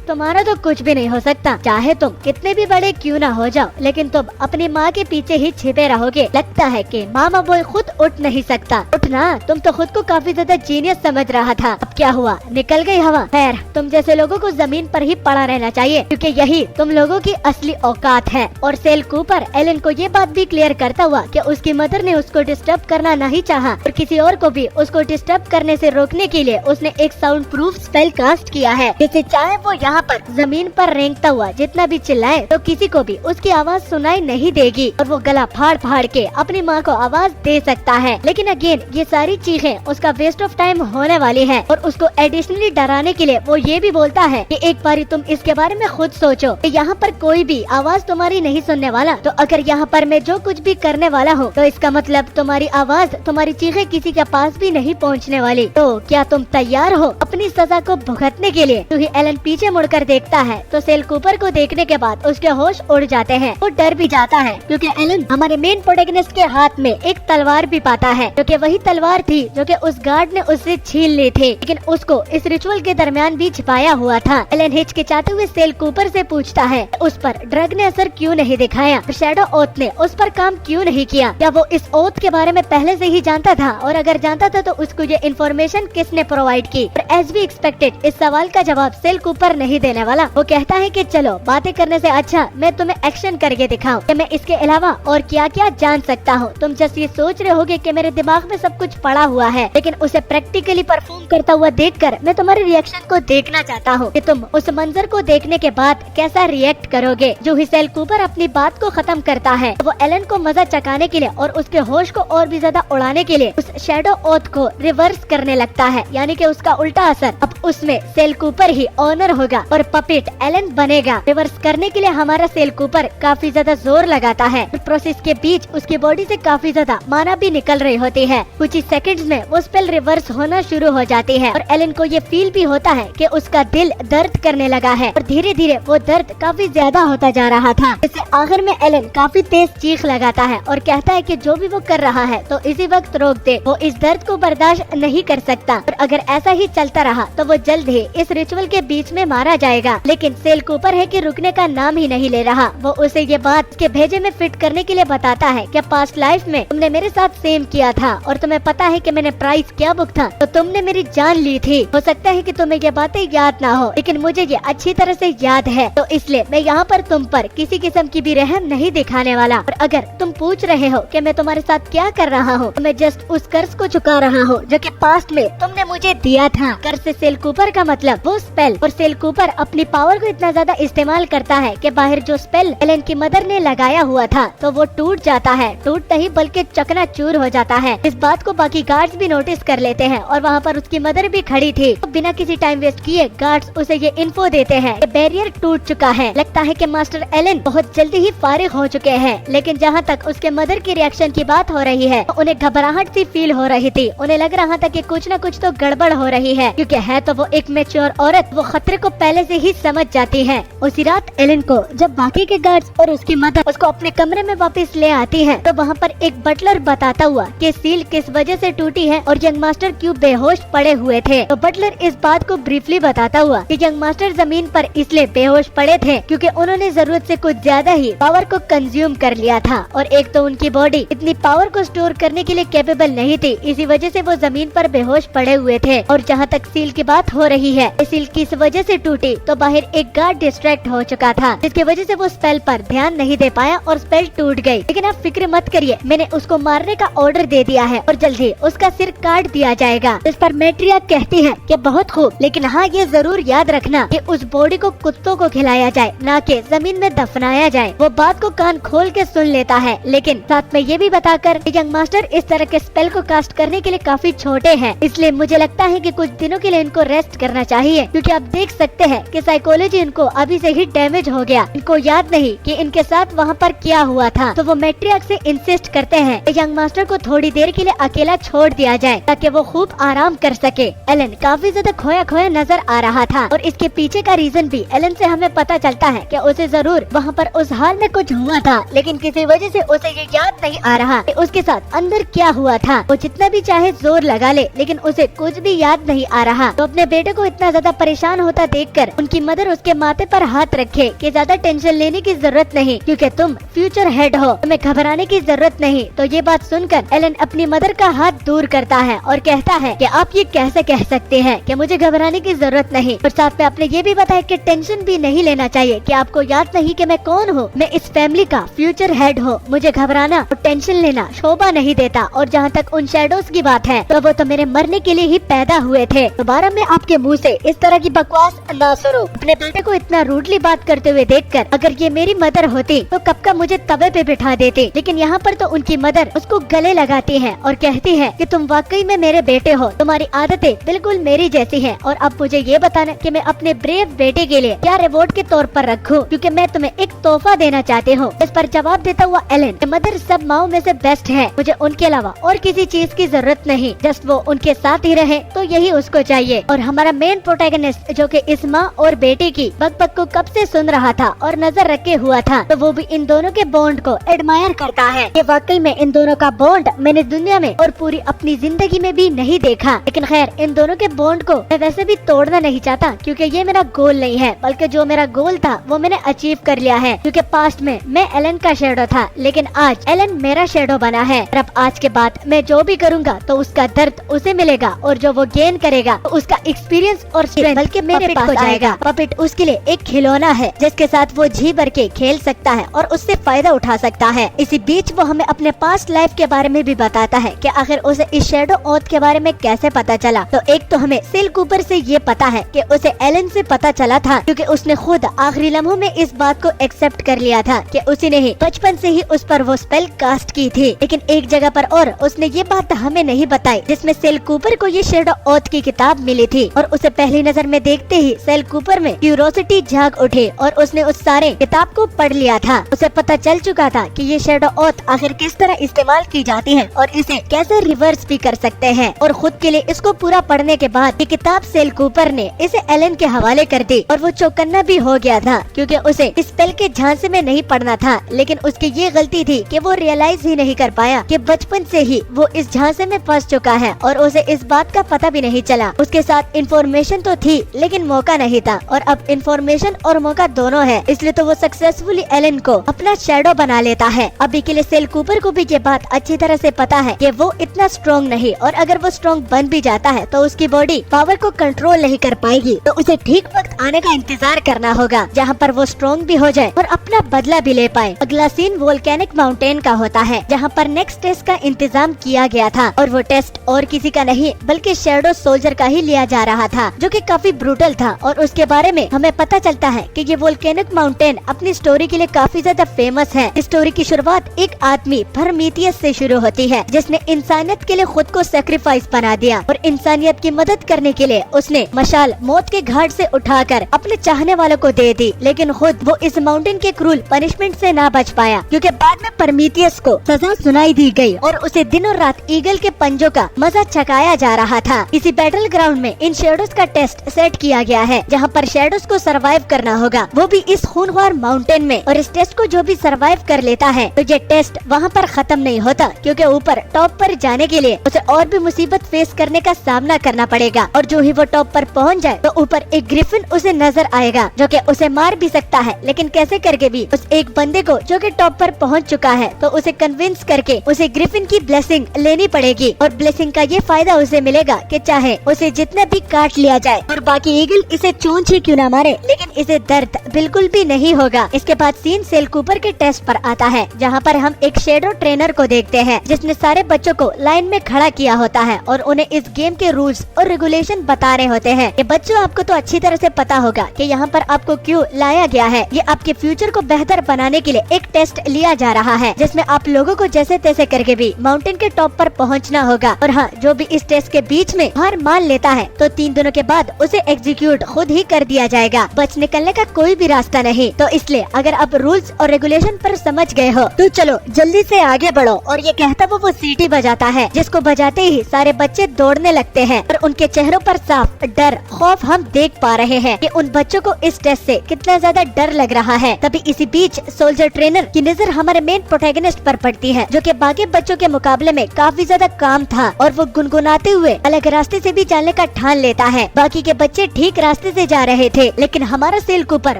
तुम्हारा तो कुछ भी नहीं हो सकता, चाहे तुम कितने भी बड़े क्यों ना हो जाओ लेकिन तुम अपनी माँ के पीछे ही छिपे रहोगे। लगता है कि मामा बॉय खुद उठ नहीं सकता। उठना, तुम तो खुद को काफी ज्यादा जीनियस समझ रहा था, अब क्या हुआ, निकल गई हवा। खैर, तुम जैसे लोगों को जमीन पर ही पड़ा रहना चाहिए क्योंकि यही तुम लोगों की असली औकात है। और सेल कूपर एलन को ये बात भी क्लियर करता हुआ कि उसकी मदर ने उसको डिस्टर्ब करना नहीं चाहा और किसी और को भी उसको डिस्टर्ब करने से रोकने के लिए उसने एक साउंड प्रूफ स्पेल कास्ट किया है जिससे चाहे वो यहाँ पर जमीन पर रेंगता हुआ जितना भी चिल्लाए तो किसी को भी उसकी आवाज सुनाई नहीं देगी और वो गला फाड़ फाड़ के अपनी माँ को आवाज दे सकता है। लेकिन अगेन ये सारी चीजें उसका वेस्ट ऑफ टाइम होने वाली है और उसको एडिशनली डराने के लिए वो ये भी बोलता है कि एक बारी तुम इसके बारे में खुद सोचो कि यहाँ पर कोई भी आवाज तुम्हारी नहीं सुनने वाला, तो अगर यहाँ पर मैं जो कुछ भी करने वाला हूँ तो इसका मतलब तुम्हारी आवाज, तुम्हारी चीखें किसी के पास भी नहीं पहुँचने वाली। तो क्या तुम तैयार हो अपनी सजा को भुगतने के लिए? तो ही एलन पीछे मुड़कर देखता है तो सेल कूपर को देखने के बाद उसके होश उड़ जाते हैं। वो डर भी जाता है क्योंकि एलन हमारे मेन प्रोटैगनिस्ट के हाथ में एक तलवार भी पाता है जो कि वही तलवार थी जो कि उस गार्ड ने उससे छीन ली थी, लेकिन उसको इस रिचुअल के दरमियान भी छिपाया हुआ था। एलन हिचकिचाते हुए सेल कूपर से पूछता है उस पर ड्रग ने असर क्यों नहीं दिखाया, शैडो ओथ ने उस पर काम क्यों नहीं किया, क्या वो इस ओथ के बारे में पहले से ही जानता था और अगर जानता था तो उसको ये इन्फॉर्मेशन किसने प्रोवाइड की? और एज वी एक्सपेक्टेड इस सवाल का जवाब सेल कूपर नहीं देने वाला। वो कहता है कि चलो बातें करने से अच्छा मैं तुम्हें एक्शन करके दिखाऊं कि मैं इसके अलावा और क्या क्या जान सकता हूँ। तुम जस्ट ये सोच रहे होगे कि मेरे दिमाग में सब कुछ पड़ा हुआ है, लेकिन उसे प्रैक्टिकली परफॉर्म करता हुआ देखकर मैं तुम्हारे रिएक्शन को देखना चाहता हूँ कि तुम उस मंजर को देखने के बाद कैसा रिएक्ट करोगे। जो ही सेल कूपर अपनी बात को खत्म करता है वो एलन को मजा चकाने के लिए और उसके होश को और भी ज्यादा उड़ाने के लिए उस शैडो ओथ को रिवर्स करने लगता है, यानी कि उसका उल्टा असर अब उसमें सेल कूपर ही ऑनर होगा जाएगा और पपेट एलन बनेगा। रिवर्स करने के लिए हमारा सेल कूपर काफी ज्यादा जोर लगाता है। प्रोसेस के बीच उसकी बॉडी से काफी ज्यादा माना भी निकल रही होती है। कुछ ही सेकंड्स में वो स्पेल रिवर्स होना शुरू हो जाती है और एलन को ये फील भी होता है कि उसका दिल दर्द करने लगा है और धीरे धीरे वो दर्द काफी ज्यादा होता जा रहा था। इससे आखिर में एलन काफी तेज चीख लगाता है और कहता है कि जो भी वो कर रहा है तो इसी वक्त रोक दे। वो इस दर्द को बर्दाश्त नहीं कर सकता और अगर ऐसा ही चलता रहा तो वो जल्द ही इस रिचुअल के बीच में मारा जाएगा। लेकिन सेल कूपर है कि रुकने का नाम ही नहीं ले रहा। वो उसे ये बात के भेजे में फिट करने के लिए बताता है कि पास्ट लाइफ में तुमने मेरे साथ सेम किया था और तुम्हें पता है कि मैंने प्राइस क्या भुगता, तो तुमने मेरी जान ली थी। हो सकता है कि तुम्हें ये बातें याद ना हो, लेकिन मुझे ये अच्छी तरह से याद है, तो इसलिए मैं यहाँ पर तुम पर किसी किस्म की भी रहम नहीं दिखाने वाला। और अगर तुम पूछ रहे हो कि मैं तुम्हारे साथ क्या कर रहा हूँ, तो मैं जस्ट उस कर्ज को चुका रहा हूँ जो कि पास्ट में तुमने मुझे दिया था। कर्ज से सेल कूपर का मतलब वो स्पेल, और सेल कूपर अपनी पावर को इतना ज्यादा इस्तेमाल करता है कि बाहर जो स्पेल एलन की मदर ने लगाया हुआ था तो वो टूट जाता है। टूट नहीं बल्कि चकनाचूर हो जाता है। इस बात को बाकी गार्ड्स भी नोटिस कर लेते हैं और वहाँ पर उसकी मदर भी खड़ी थी। तो बिना किसी टाइम वेस्ट किए गार्ड्स उसे ये इन्फो देते हैं कि बैरियर टूट चुका है। लगता है कि मास्टर एलन बहुत जल्दी ही फारिग हो चुके हैं। लेकिन जहाँ तक उसके मदर की रिएक्शन की बात हो रही है, तो उन्हें घबराहट सी फील हो रही थी। उन्हें लग रहा था कि कुछ न कुछ तो गड़बड़ हो रही है, क्योंकि है तो वो एक मैच्योर औरत, वो खतरे को पहले से ही समझ जाती है। उसी रात एलन को जब बाकी के गार्ड्स और उसकी मदर उसको अपने कमरे में वापस ले आती है, तो वहाँ पर एक बटलर बताता हुआ कि सील किस वजह से टूटी है और यंग मास्टर क्यों बेहोश पड़े हुए थे। तो बटलर इस बात को ब्रीफली बताता हुआ कि यंग मास्टर जमीन पर इसलिए बेहोश पड़े थे क्योंकि उन्होंने जरूरत से कुछ ज्यादा ही पावर को कंज्यूम कर लिया था, और एक तो उनकी बॉडी इतनी पावर को स्टोर करने के लिए कैपेबल नहीं थी। इसी वजह से वो जमीन पर बेहोश पड़े हुए थे। और जहाँ तक सील की बात हो रही है, सील किस वजह से टूटी, तो बाहर एक गार्ड डिस्ट्रैक्ट हो चुका था, जिसकी वजह से वो स्पेल पर ध्यान नहीं दे पाया और स्पेल टूट गई। लेकिन आप फिक्र मत करिए, मैंने उसको मारने का ऑर्डर दे दिया है और जल्दी उसका सिर काट दिया जाएगा। इस पर मैट्रिया कहती है कि बहुत खूब, लेकिन हाँ ये जरूर याद रखना कि उस बॉडी को कुत्तों को खिलाया जाए, ना कि जमीन में दफनाया जाए। वो बात को कान खोल के सुन लेता है, लेकिन साथ में ये भी बताकर कि यंग मास्टर इस तरह के स्पेल को कास्ट करने के लिए काफी छोटे हैं, इसलिए मुझे लगता है कि कुछ दिनों के लिए इनको रेस्ट करना चाहिए, क्योंकि आप देख सकते हैं कि साइकोलॉजी इनको अभी से ही डैमेज हो गया। इनको याद नहीं कि इनके साथ वहाँ पर क्या हुआ था। तो वो मैट्रियार्क से इंसिस्ट करते हैं कि यंग मास्टर को थोड़ी देर के लिए अकेला छोड़ दिया जाए ताकि वो खूब आराम कर सके। एलन काफी ज्यादा खोया खोया नजर आ रहा था और इसके पीछे का रीजन भी एलन से हमें पता चलता है कि उसे जरूर वहाँ पर उस हाल में कुछ हुआ था, लेकिन किसी वजह से उसे ये याद नहीं आ रहा कि उसके साथ अंदर क्या हुआ था। वो जितना भी चाहे जोर लगा ले, लेकिन उसे कुछ भी याद नहीं आ रहा। तो अपने बेटे को इतना ज्यादा परेशान होता देखकर उनकी मदर उसके माथे पर हाथ रखे कि ज्यादा टेंशन लेने की जरूरत नहीं, क्योंकि तुम फ्यूचर हेड हो, तुम्हें घबराने की जरूरत नहीं। तो ये बात सुनकर एलन अपनी मदर का हाथ दूर करता है और कहता है कि आप ये कैसे कह सकते हैं कि मुझे घबराने की जरूरत नहीं। और साथ में आपने ये भी बताया कि टेंशन भी नहीं लेना चाहिए, कि आपको याद नहीं कि मैं कौन हूँ, मैं इस फैमिली का फ्यूचर हेड हूँ। मुझे घबराना और टेंशन लेना शोभा नहीं देता। और जहाँ तक उन शैडोज की बात है, तो वो तो मेरे मरने के लिए ही पैदा हुए थे। दोबारा मैं आपके मुँह से इस तरह की बकवास ना सुनो। अपने बेटे को इतना रूडली बात करते हुए देखकर अगर ये मेरी मदर होती तो कब का मुझे तवे पे बिठा देती। लेकिन यहाँ पर तो उनकी मदर उसको गले लगाती है और कहती है कि तुम वाकई में मेरे बेटे हो, तुम्हारी आदतें बिल्कुल मेरी जैसी हैं। और अब मुझे ये बताना कि मैं अपने ब्रेव बेटे के लिए क्या रिवॉर्ड के तौर पर रखूं, क्योंकि मैं तुम्हें एक तोहफा देना चाहती हूँ। इस पर जवाब देता हुआ एलन, मदर सब माओ में से बेस्ट है, मुझे उनके अलावा और किसी चीज की जरूरत नहीं, जस्ट वो उनके साथ ही रहे तो यही उसको चाहिए। और हमारा मेन प्रोटैगनिस्ट जो कि इस माँ और बेटे की बकबक को कब से सुन रहा था और नजर रखे हुआ था, तो वो भी इन दोनों के बॉन्ड को एडमायर करता है। कि वाकई में इन दोनों का बॉन्ड मैंने दुनिया में और पूरी अपनी जिंदगी में भी नहीं देखा। लेकिन खैर, इन दोनों के बॉन्ड को मैं वैसे भी तोड़ना नहीं चाहता, क्योंकि ये मेरा गोल नहीं है, बल्कि जो मेरा गोल था वो मैंने अचीव कर लिया है। क्योंकि पास्ट में मैं एलन का शेडो था, लेकिन आज एलन मेरा शेडो बना है। और अब आज के बाद मैं जो भी करूँगा तो उसका दर्द उसे मिलेगा, और जो वो गेन करेगा तो उसका एक्सपीरियंस और स्ट्रेंथ बल्कि मेरे पास आएगा। पपेट उसके लिए एक खिलौना है जिसके साथ वो जी भर के खेल सकता है और उससे फायदा उठा सकता है। इसी बीच वो हमें अपने पास्ट लाइफ के बारे में भी बताता है कि आखिर उसे इस शेडो ओथ के बारे में कैसे पता चला। तो एक तो हमें सेल कूपर से ये पता है कि उसे एलन से पता चला था, क्योंकि उसने खुद आखिरी लम्हों में इस बात को एक्सेप्ट कर लिया था कि उसी ने ही बचपन से ही उस पर वो स्पेल कास्ट की थी। लेकिन एक जगह पर और उसने ये बात हमें नहीं बताई, जिसमें सेल कूपर को ये शेडो ओथ की किताब मिली थी और उसे पहली नजर में देखते ही सेल कूपर में क्यूरोसिटी जाग उठी और उसने उस सारे किताब को पढ़ लिया था। उसे पता चल चुका था कि ये शैडो ओथ आखिर किस तरह इस्तेमाल की जाती है और इसे कैसे रिवर्स भी कर सकते हैं। और खुद के लिए इसको पूरा पढ़ने के बाद ये किताब सेल कूपर ने इसे एलन के हवाले कर दी और वो चौकन्ना भी हो गया था क्योंकि उसे स्पेल के झांसे में नहीं पढ़ना था। लेकिन उसकी ये गलती थी कि वो रियलाइज ही नहीं कर पाया कि बचपन से ही वो इस झांसे में फंस चुका है और उसे इस बात का पता भी नहीं चला। उसके साथ इंफॉर्मेशन तो थी लेकिन मौका नहीं था और अब इंफॉर्मेशन और मौका दोनों है, इसलिए तो वो सक्सेसफुली एलन को अपना शैडो बना लेता है। अभी के लिए सेल कूपर को भी ये बात अच्छी तरह से पता है कि वो इतना स्ट्रॉन्ग नहीं और अगर वो स्ट्रॉन्ग बन भी जाता है तो उसकी बॉडी पावर को कंट्रोल नहीं कर पाएगी। तो उसे ठीक वक्त आने का इंतजार करना होगा जहाँ पर वो स्ट्रॉन्ग भी हो जाए और अपना बदला भी ले पाए। अगला सीन वोल्केनिक माउंटेन का होता है जहाँ पर नेक्स्ट टेस्ट का इंतजाम किया गया था और वो टेस्ट और किसी का नहीं बल्कि शैडो सोल्जर का ही लिया जा रहा था जो कि काफी ब्रूटल था। और उसके बारे में हमें पता चलता है कि ये वोल्केनिक माउंटेन अपनी स्टोरी के लिए काफी ज्यादा फेमस है। स्टोरी की शुरुआत एक आदमी प्रॉमीथियस से शुरू होती है जिसने इंसानियत के लिए खुद को सेक्रीफाइस बना दिया और इंसानियत की मदद करने के लिए उसने मशाल मौत के घाट से उठाकर अपने चाहने वालों को दे दी। लेकिन खुद वो इस माउंटेन के क्रूल पनिशमेंट से ना बच पाया क्योंकि बाद में प्रॉमीथियस को सजा सुनाई दी गई और उसे दिन और रात ईगल के पंजों का मजा चखाया जा रहा था। इसी बैटल ग्राउंड में इन शेडोज का टेस्ट सेट किया गया है जहाँ पर शेडोज को सरवाइव करना होगा, वो भी इस खूनख्वार माउंटेन में। और इस टेस्ट को जो भी सरवाइव कर लेता है तो ये टेस्ट वहाँ पर खत्म नहीं होता क्योंकि ऊपर टॉप पर जाने के लिए उसे और भी मुसीबत फेस करने का सामना करना पड़ेगा। और जो ही वो टॉप पर पहुँच जाए तो ऊपर एक ग्रिफिन उसे नजर आएगा जो कि उसे मार भी सकता है, लेकिन कैसे करके भी उस एक बंदे को जो कि टॉप पर पहुँच चुका है तो उसे कन्विंस करके उसे ग्रिफिन की ब्लेसिंग लेनी पड़ेगी। और ब्लेसिंग का ये फायदा उसे मिलेगा कि चाहे उसे जितना भी काट लिया जाए और बाकी ईगल इसे चोंच ही क्यों ना मारे लेकिन इसे दर्द बिल्कुल भी नहीं होगा। इसके बाद सीन सेल कूपर के टेस्ट पर आता है जहाँ पर हम एक शेडो ट्रेनर को देखते हैं जिसने सारे बच्चों को लाइन में खड़ा किया होता है और उन्हें इस गेम के रूल्स और रेगुलेशन बता रहे होते हैं कि बच्चों आपको तो अच्छी तरह से पता होगा कि यहाँ पर आपको क्यों लाया गया है। ये आपके फ्यूचर को बेहतर बनाने के लिए एक टेस्ट लिया जा रहा है जिसमें आप लोगों को जैसे तैसे करके भी माउंटेन के टॉप पर पहुँचना होगा। और हाँ, जो भी इस टेस्ट के बीच में हार मान लेता है तो 3 दिनों के बाद उसे एग्जीक्यूट खुद ही कर दिया जाएगा, बच निकलने का कोई भी रास्ता नहीं। तो इसलिए अगर आप रूल्स और रेगुलेशन पर समझ गए हो तो चलो जल्दी से आगे बढ़ो। और ये कहता वो सीटी बजाता है जिसको बजाते ही सारे बच्चे दौड़ने लगते हैं और उनके चेहरों पर साफ डर खौफ हम देख पा रहे हैं कि उन बच्चों को इस टेस्ट से कितना ज्यादा डर लग रहा है। तभी इसी बीच सोल्जर ट्रेनर की नजर हमारे मेन प्रोटैगनिस्ट पर पड़ती है जो कि बाकी बच्चों के मुकाबले में काफी ज्यादा काम था और वो गुनगुनाते हुए अलग रास्ते से भी जाने का ठान लेता है। बाकी के बच्चे ठीक रास्ते से जा रहे थे लेकिन हमारा सेल कूपर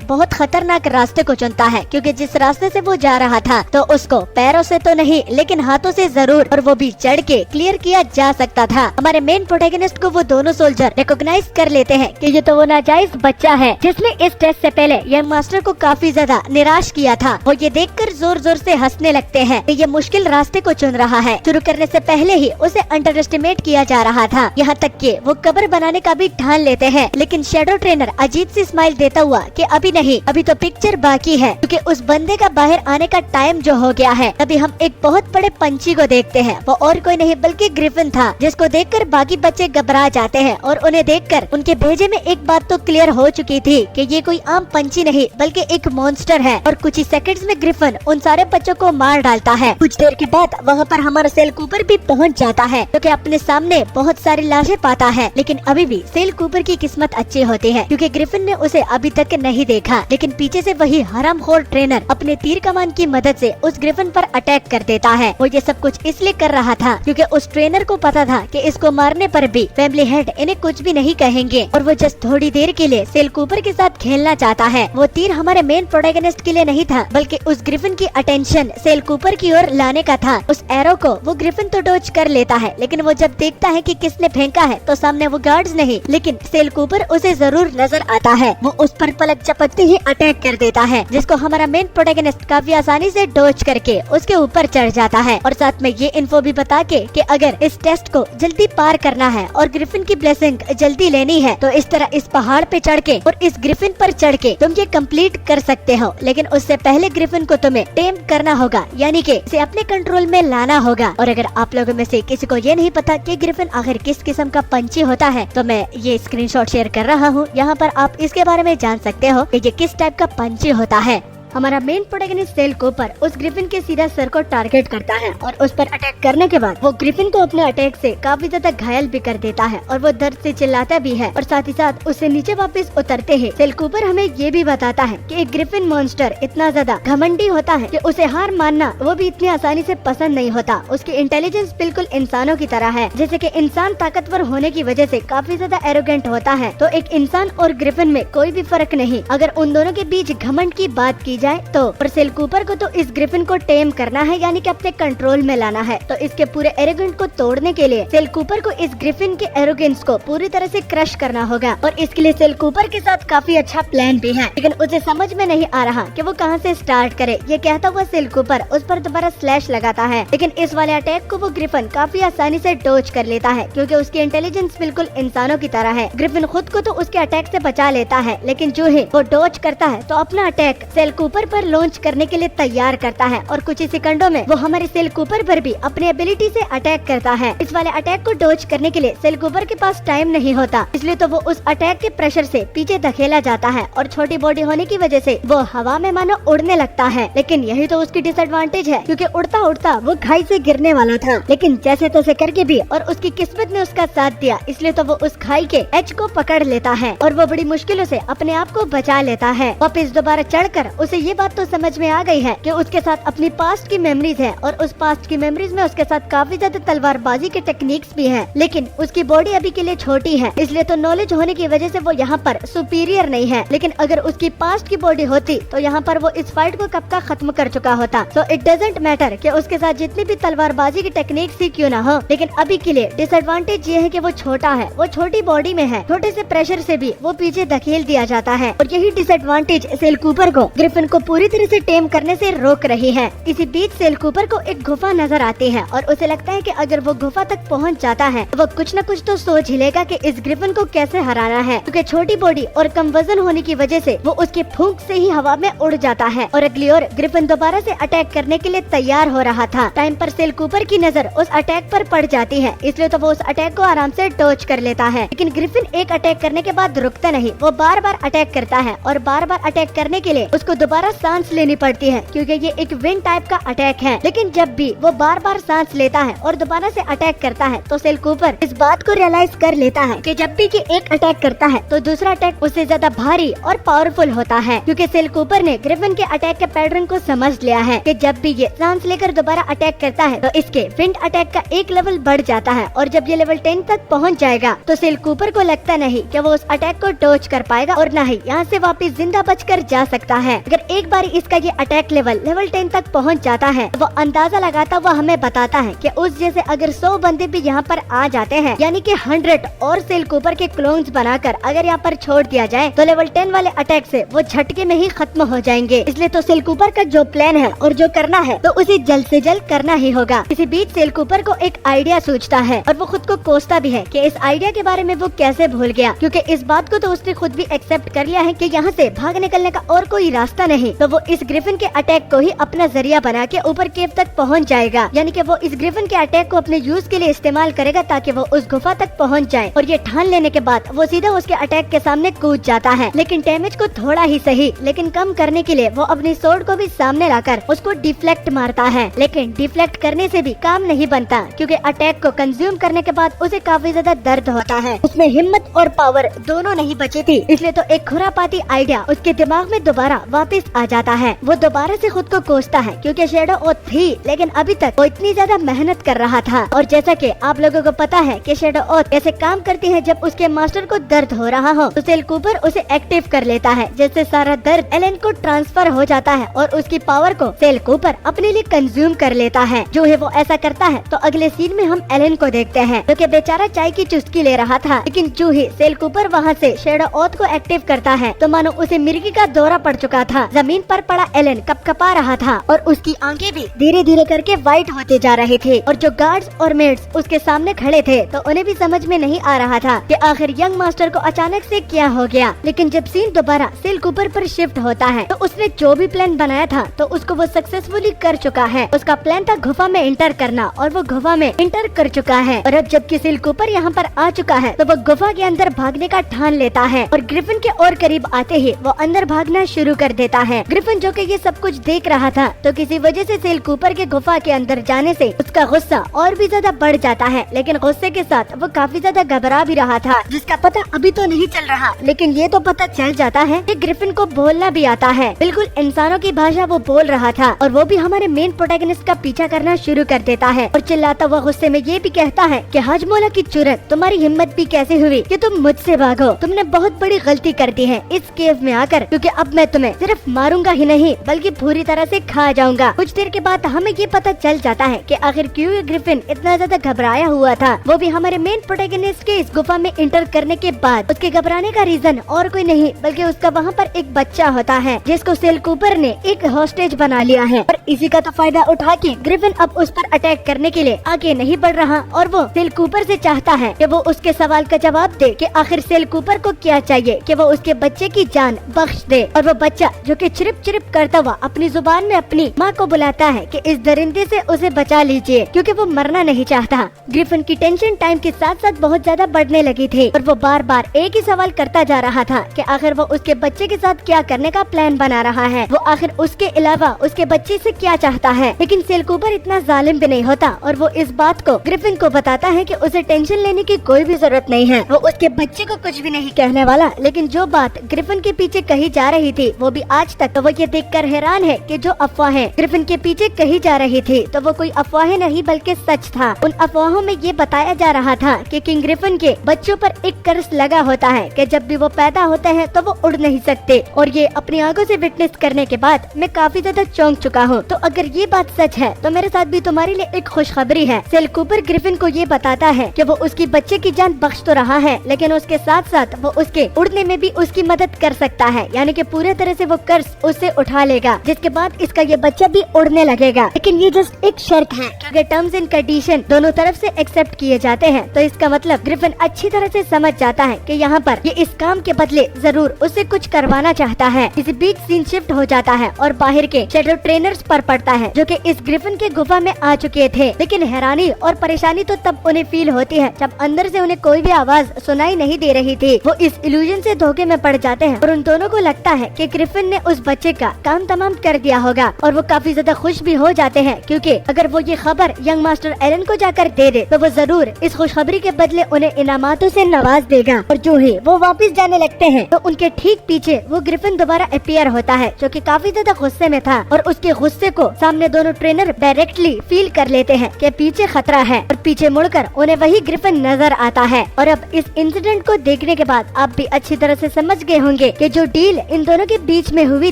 बहुत खतरनाक रास्ते को चुनता है क्योंकि जिस रास्ते से वो जा रहा था तो उसको पैरों से तो नहीं लेकिन हाथों से जरूर, और वो भी चढ़ के क्लियर किया जा सकता था। हमारे मेन प्रोटैगनिस्ट को वो दोनों सोल्जर रिकॉग्नाइज कर लेते हैं कि ये तो वो नाजायज बच्चा है जिसने इस टेस्ट से पहले यंग मास्टर को काफी ज्यादा निराश किया था। वो ये देखकर जोर जोर से हंसने लगते हैं कि ये मुश्किल रास्ते को चुन रहा है। शुरू करने से पहले ही उसे अंडर एस्टिमेट किया जा रहा था, यहाँ तक कि वो कब्र बनाने का भी ठान लेते हैं। लेकिन शेडो ट्रेनर अजीब सी स्माइल देता हुआ कि अभी नहीं, अभी तो पिक्चर बाकी है क्योंकि उस बंदे का बाहर आने का टाइम जो हो गया है। तभी हम एक बहुत बड़े पंछी को देखते हैं, वो और कोई नहीं बल्कि ग्रिफिन था जिसको देखकर बाकी बच्चे घबरा जाते हैं और उन्हें देखकर उनके भेजे में एक बात तो क्लियर हो चुकी थी कि ये कोई आम पंछी नहीं बल्कि एक मॉन्स्टर है। और कुछ ही सेकंड्स में ग्रिफिन उन सारे बच्चों को मार डालता है। कुछ देर के बाद वहाँ पर हमारा सेल कूपर भी पहुँच जाता है जो कि अपने सामने बहुत सारी लाशें पाता है। लेकिन अभी भी सेल कूपर की किस्मत अच्छी होती है क्योंकि ग्रिफिन ने उसे अभी तक नहीं देखा। लेकिन पीछे से वही हरामखोर ट्रेनर अपने तीर कमान की मदद से उस ग्रिफिन पर अटैक कर देता है। वो ये सब कुछ इसलिए कर रहा था क्योंकि उस ट्रेनर को पता था कि इसको मारने पर भी फैमिली हेड इन्हें कुछ भी नहीं कहेंगे और वो जस्ट थोड़ी देर के लिए सेल कूपर के साथ खेलना चाहता है। वो तीर हमारे मेन प्रोटैगनिस्ट के लिए नहीं था बल्कि उस ग्रिफिन की अटेंशन सेल कूपर की ओर लाने का था। उस एरो को वो ग्रिफिन तो डॉज कर लेता है लेकिन वो जब देखता है कि किसने फेंका है तो सामने वो गार्ड्स नहीं लेकिन सेल कूपर उसे जरूर नजर आता है। वो उस पर पलक झपकते ही अटैक कर देता है जिसको हमारा मेन प्रोटैगनिस्ट काफी आसानी से डॉज करके उसके ऊपर चढ़ जाता है और साथ में ये इन्फो भी बता के कि अगर इस टेस्ट को जल्दी पार करना है और ग्रिफिन की ब्लेसिंग जल्दी लेनी है तो इस तरह इस पहाड़ पे चढ़ के और इस ग्रिफिन पर चढ़ के तुम ये कंप्लीट कर सकते हो। लेकिन उससे पहले ग्रिफिन को तुम्हें टेम करना होगा, यानी कि इसे अपने कंट्रोल में लाना होगा। और अगर आप लोगों में से किसी को ये नहीं पता कि ग्रिफिन आखिर किस किस्म का पंछी होता है तो मैं ये स्क्रीनशॉट शेयर कर रहा हूँ। हूँ, यहाँ पर आप इसके बारे में जान सकते हो कि ये किस टाइप का पंछी होता है। हमारा मेन प्रोटैगनिस्ट सेल कूपर उस ग्रिफिन के सीधा सर को टारगेट करता है और उस पर अटैक करने के बाद वो ग्रिफिन को अपने अटैक से काफी ज्यादा घायल भी कर देता है और वो दर्द से चिल्लाता भी है और साथ ही साथ उसे नीचे वापस उतरते ही सेल कूपर हमें ये भी बताता है कि एक ग्रिफिन मॉन्स्टर इतना ज्यादा घमंडी होता है कि उसे हार मानना वो भी इतनी आसानी से पसंद नहीं होता। उसकी इंटेलिजेंस बिल्कुल इंसानों की तरह है, जैसे कि इंसान ताकतवर होने की वजह से काफी ज्यादा एरोगेंट होता है, तो एक इंसान और ग्रिफिन में कोई भी फर्क नहीं। अगर उन दोनों के बीच घमंड की बात की जाए तो पर सेल कूपर को तो इस ग्रिफिन को टेम करना है, यानी कि अपने कंट्रोल में लाना है। तो इसके पूरे एरोगेंस को तोड़ने के लिए सेल कूपर को इस ग्रिफिन के एरोगेंस को पूरी तरह से क्रश करना होगा और इसके लिए सेल कूपर के साथ काफी अच्छा प्लान भी है, लेकिन उसे समझ में नहीं आ रहा कि वो कहां से स्टार्ट करे। ये कहता हुआ सेल कूपर उस पर दोबारा स्लैश लगाता है, लेकिन इस वाले अटैक को वो ग्रिफिन काफी आसानी से डॉज कर लेता है क्योंकि उसकी इंटेलिजेंस बिल्कुल इंसानों की तरह है। ग्रिफिन खुद को तो उसके अटैक से बचा लेता है, लेकिन जो है वो डॉज करता है तो अपना अटैक सेल कूपर पर लॉन्च करने के लिए तैयार करता है और कुछ ही सेकंडों में वो हमारे सेल कूपर पर भी अपनी एबिलिटी से अटैक करता है। इस वाले अटैक को डॉज करने के लिए सेल कूपर के पास टाइम नहीं होता, इसलिए तो वो उस अटैक के प्रेशर से पीछे धकेला जाता है और छोटी बॉडी होने की वजह से वो हवा में मानो उड़ने लगता है। लेकिन यही तो उसकी डिसएडवांटेज है क्योंकि उड़ता उड़ता वो खाई से गिरने वाला था, लेकिन जैसे तैसे करके भी और उसकी किस्मत ने उसका साथ दिया, इसलिए तो वो उस खाई के एज को पकड़ लेता है और वो बड़ी मुश्किलों से अपने आप को बचा लेता है। वापिस दोबारा चढ़कर उसे ये बात तो समझ में आ गई है कि उसके साथ अपनी पास्ट की मेमोरीज है और उस पास्ट की मेमोरीज में उसके साथ काफी ज्यादा तलवारबाजी के टेक्निक्स भी हैं, लेकिन उसकी बॉडी अभी के लिए छोटी है, इसलिए तो नॉलेज होने की वजह से वो यहाँ पर सुपीरियर नहीं है। लेकिन अगर उसकी पास्ट की बॉडी होती तो यहाँ पर वो इस फाइट को कब का खत्म कर चुका होता। सो इट डजंट मैटर कि उसके साथ जितनी भी तलवारबाजी की टेक्निक्स ही क्यों ना हो, लेकिन अभी के लिए डिसएडवांटेज ये है कि वो छोटा है, वो छोटी बॉडी में है, छोटे से प्रेशर से भी वो पीछे धकेल दिया जाता है और यही डिसएडवांटेज सेल कूपर को ग्रिफिन को पूरी तरह से टेम करने से रोक रही है। इसी बीच सेल कूपर को एक गुफा नजर आती है और उसे लगता है कि अगर वो गुफा तक पहुंच जाता है तो वो कुछ न कुछ तो सोच ही लेगा कि इस ग्रिफिन को कैसे हराना है, क्योंकि छोटी बॉडी और कम वजन होने की वजह से वो उसकी फूंक से ही हवा में उड़ जाता है और अगली ओर ग्रिफिन दोबारा से अटैक करने के लिए तैयार हो रहा था। टाइम पर सेल कूपर की नजर उस अटैक पर पड़ जाती है, इसलिए तो वो उस अटैक को आराम से डॉज कर लेता है। लेकिन ग्रिफिन एक अटैक करने के बाद रुकता नहीं, वो बार बार अटैक करता है और बार बार अटैक करने के लिए उसको दोबारा सांस लेनी पड़ती है क्योंकि ये एक विंड टाइप का अटैक है। लेकिन जब भी वो बार बार सांस लेता है और दोबारा से अटैक करता है तो सेल कूपर इस बात को रियलाइज कर लेता है कि जब भी कि एक अटैक करता है तो दूसरा अटैक उससे ज्यादा भारी और पावरफुल होता है, क्योंकि सेल कूपर ने ग्रिफिन के अटैक के पैटर्न को समझ लिया है कि जब भी ये सांस लेकर दोबारा अटैक करता है तो इसके विंड अटैक का एक लेवल बढ़ जाता है और जब ये लेवल 10 तक पहुंच जाएगा तो सेल कूपर को लगता नहीं कि वो उस अटैक को डॉज कर पाएगा और न ही यहाँ से वापस जिंदा बचकर जा सकता है। अगर एक बार इसका ये अटैक लेवल 10 तक पहुंच जाता है तो वो अंदाजा लगाता हुआ हमें बताता है कि उस जैसे अगर 100 बंदे भी यहाँ पर आ जाते हैं, यानी कि 100 और सेल कूपर के क्लोन्स बनाकर अगर यहाँ पर छोड़ दिया जाए तो लेवल 10 वाले अटैक से वो झटके में ही खत्म हो जाएंगे। इसलिए तो सेल कूपर का जो प्लान है और जो करना है तो उसे जल्द से जल्द करना ही होगा। इसी बीच सेल कूपर को एक आइडिया सूझता है और वो खुद को कोसता भी है कि इस आइडिया के बारे में वो कैसे भूल गया, क्योंकि इस बात को तो उसने खुद भी एक्सेप्ट कर लिया है कि यहाँ से भाग निकलने का और कोई रास्ता नहीं। तो वो इस ग्रिफिन के अटैक को ही अपना जरिया बना के ऊपर केव तक पहुँच जाएगा, यानी कि वो इस ग्रिफिन के अटैक को अपने यूज के लिए इस्तेमाल करेगा ताकि वो उस गुफा तक पहुँच जाए। और ये ठान लेने के बाद वो सीधा उसके अटैक के सामने कूद जाता है, लेकिन डैमेज को थोड़ा ही सही लेकिन कम करने के लिए वो अपनी सोर्ड को भी सामने लाकर उसको डिफ्लेक्ट मारता है। लेकिन डिफ्लेक्ट करने से भी काम नहीं बनता, क्योंकि अटैक को कंज्यूम करने के बाद उसे काफी ज्यादा दर्द होता है। उसमें हिम्मत और पावर दोनों नहीं बची थी, इसलिए तो एक खुरापाती आइडिया उसके दिमाग में दोबारा वापस आ जाता है। वो दोबारा से खुद को कोसता है क्योंकि शैडो ओथ थी, लेकिन अभी तक वो इतनी ज्यादा मेहनत कर रहा था। और जैसा कि आप लोगों को पता है कि शैडो ओथ कैसे काम करती है, जब उसके मास्टर को दर्द हो रहा हो तो सेल कूपर उसे एक्टिव कर लेता है, जिससे सारा दर्द एलन को ट्रांसफर हो जाता है और उसकी पावर को सेल कूपर अपने लिए कंज्यूम कर लेता है। जो है वो ऐसा करता है तो अगले सीन में हम एलन को देखते हैं जो कि बेचारा चाय की चुस्की ले रहा था, लेकिन जो ही सेल कूपर वहाँ से शैडो ओथ को एक्टिव करता है तो मानो उसे मिर्गी का दौरा पड़ चुका था जमीन पर पड़ा एलन कपकपा रहा था और उसकी आंखें भी धीरे धीरे करके व्हाइट होते जा रहे थे। और जो गार्ड्स और मेड्स उसके सामने खड़े थे तो उन्हें भी समझ में नहीं आ रहा था कि आखिर यंग मास्टर को अचानक से क्या हो गया। लेकिन जब सीन दोबारा सेल कूपर पर शिफ्ट होता है तो उसने जो भी प्लान बनाया था तो उसको वो सक्सेसफुली कर चुका है। उसका प्लान था गुफा में एंटर करना और वो गुफा में एंटर कर चुका है। और अब जबकि सेल कूपर यहाँ पर आ चुका है तो वो गुफा के अंदर भागने का ठान लेता है और ग्रिफिन के और करीब आते ही वो अंदर भागना शुरू कर देता है। ग्रिफिन जो कि ये सब कुछ देख रहा था तो किसी वजह से सेल कूपर के गुफा के अंदर जाने से उसका गुस्सा और भी ज्यादा बढ़ जाता है। लेकिन गुस्से के साथ वो काफी ज्यादा घबरा भी रहा था, जिसका पता अभी तो नहीं चल रहा, लेकिन ये तो पता चल जाता है कि ग्रिफिन को बोलना भी आता है। बिल्कुल इंसानों की भाषा वो बोल रहा था और वो भी हमारे मेन प्रोटैगनिस्ट का पीछा करना शुरू कर देता है और चिल्लाता हुआ गुस्से में ये भी कहता है कि हाजमोला की चुरत, तुम्हारी हिम्मत भी कैसे हुई कि तुम मुझसे भागो। तुमने बहुत बड़ी गलती कर दी है इस केव में आकर, क्योंकि अब मैं तुम्हें सिर्फ मारूंगा ही नहीं बल्कि पूरी तरह से खा जाऊंगा। कुछ देर के बाद हमें ये पता चल जाता है कि आखिर क्यों ये ग्रिफिन इतना ज्यादा घबराया हुआ था। वो भी हमारे मेन प्रोटैगनिस्ट के इस गुफा में इंटर करने के बाद। उसके घबराने का रीजन और कोई नहीं बल्कि उसका वहाँ पर एक बच्चा होता है जिसको सेल कूपर ने एक हॉस्टेज बना लिया है। और इसी का तो फायदा उठा के ग्रिफिन अब उस पर अटैक करने के लिए आगे नहीं बढ़ रहा और वो सेल कूपर से चाहता है कि वो उसके सवाल का जवाब दे कि आखिर सेल कूपर को क्या चाहिए कि वो उसके बच्चे की जान बख्श दे। और वो बच्चा जो कि चिरिप चिरिप करता हुआ अपनी जुबान में अपनी माँ को बुलाता है कि इस दरिंदे से उसे बचा लीजिए क्योंकि वो मरना नहीं चाहता। ग्रिफिन की टेंशन टाइम के साथ साथ बहुत ज्यादा बढ़ने लगी थी और वो बार बार एक ही सवाल करता जा रहा था कि आखिर वो उसके बच्चे के साथ क्या करने का प्लान बना रहा है, वो आखिर उसके अलावा उसके बच्चे से क्या चाहता है। लेकिन सेल कूपर इतना जालिम भी नहीं होता और वो इस बात को ग्रिफिन को बताता है कि उसे टेंशन लेने की कोई भी जरूरत नहीं है, वो उसके बच्चे को कुछ भी नहीं कहने वाला। लेकिन जो बात ग्रिफिन के पीछे कही जा रही थी वो भी आज तक तो वो ये देखकर हैरान है कि जो अफवाहें ग्रिफिन के पीछे कही जा रही थी तो वो कोई अफवाहें नहीं बल्कि सच था। उन अफवाहों में ये बताया जा रहा था कि किंग ग्रिफिन के बच्चों पर एक कर्स लगा होता है कि जब भी वो पैदा होते हैं तो वो उड़ नहीं सकते। और ये अपनी आंखों से विटनेस करने के बाद मैं काफी ज्यादा चौंक चुका हूँ। तो अगर ये बात सच है तो मेरे साथ भी तुम्हारे लिए एक खुशखबरी है। सेल कूपर ग्रिफिन को ये बताता है कि वो उसकी बच्चे की जान बख्श तो रहा है लेकिन उसके साथ साथ वो उसके उड़ने में भी उसकी मदद कर सकता है, यानी कि पूरे तरह से वो कर्ज उससे उठा लेगा, जिसके बाद इसका ये बच्चा भी उड़ने लगेगा। लेकिन ये जस्ट एक शर्त है क्योंकि टर्म्स एंड कंडीशन दोनों तरफ से एक्सेप्ट किए जाते हैं। तो इसका मतलब ग्रिफिन अच्छी तरह से समझ जाता है कि यहाँ पर ये इस काम के बदले जरूर उससे कुछ करवाना चाहता है। इसी बीच सीन शिफ्ट हो जाता है और बाहर के शैडो ट्रेनर्स पर पड़ता है जो कि इस ग्रिफिन के गुफा में आ चुके थे। लेकिन हैरानी और परेशानी तो तब उन्हें फील होती है जब अंदर से उन्हें कोई भी आवाज सुनाई नहीं दे रही थी। वो इस इल्यूजन से धोखे में पड़ जाते हैं और उन दोनों को लगता है कि ग्रिफिन ने उस बच्चे का काम तमाम कर दिया होगा और वो काफी ज्यादा खुश भी हो जाते हैं क्योंकि अगर वो ये खबर यंग मास्टर एलन को जाकर दे दे तो वो जरूर इस खुशखबरी के बदले उन्हें इनामातों से नवाज देगा। और जो ही वो वापस जाने लगते हैं तो उनके ठीक पीछे वो ग्रिफिन दोबारा अपीयर होता है जो कि काफी ज्यादा गुस्से में था और उसके गुस्से को सामने दोनों ट्रेनर डायरेक्टली फील कर लेते हैं कि पीछे खतरा है और पीछे मुड़कर उन्हें वही ग्रिफिन नजर आता है। और अब इस इंसिडेंट को देखने के बाद आप भी अच्छी तरह से समझ गए होंगे कि जो डील इन दोनों के बीच में हुई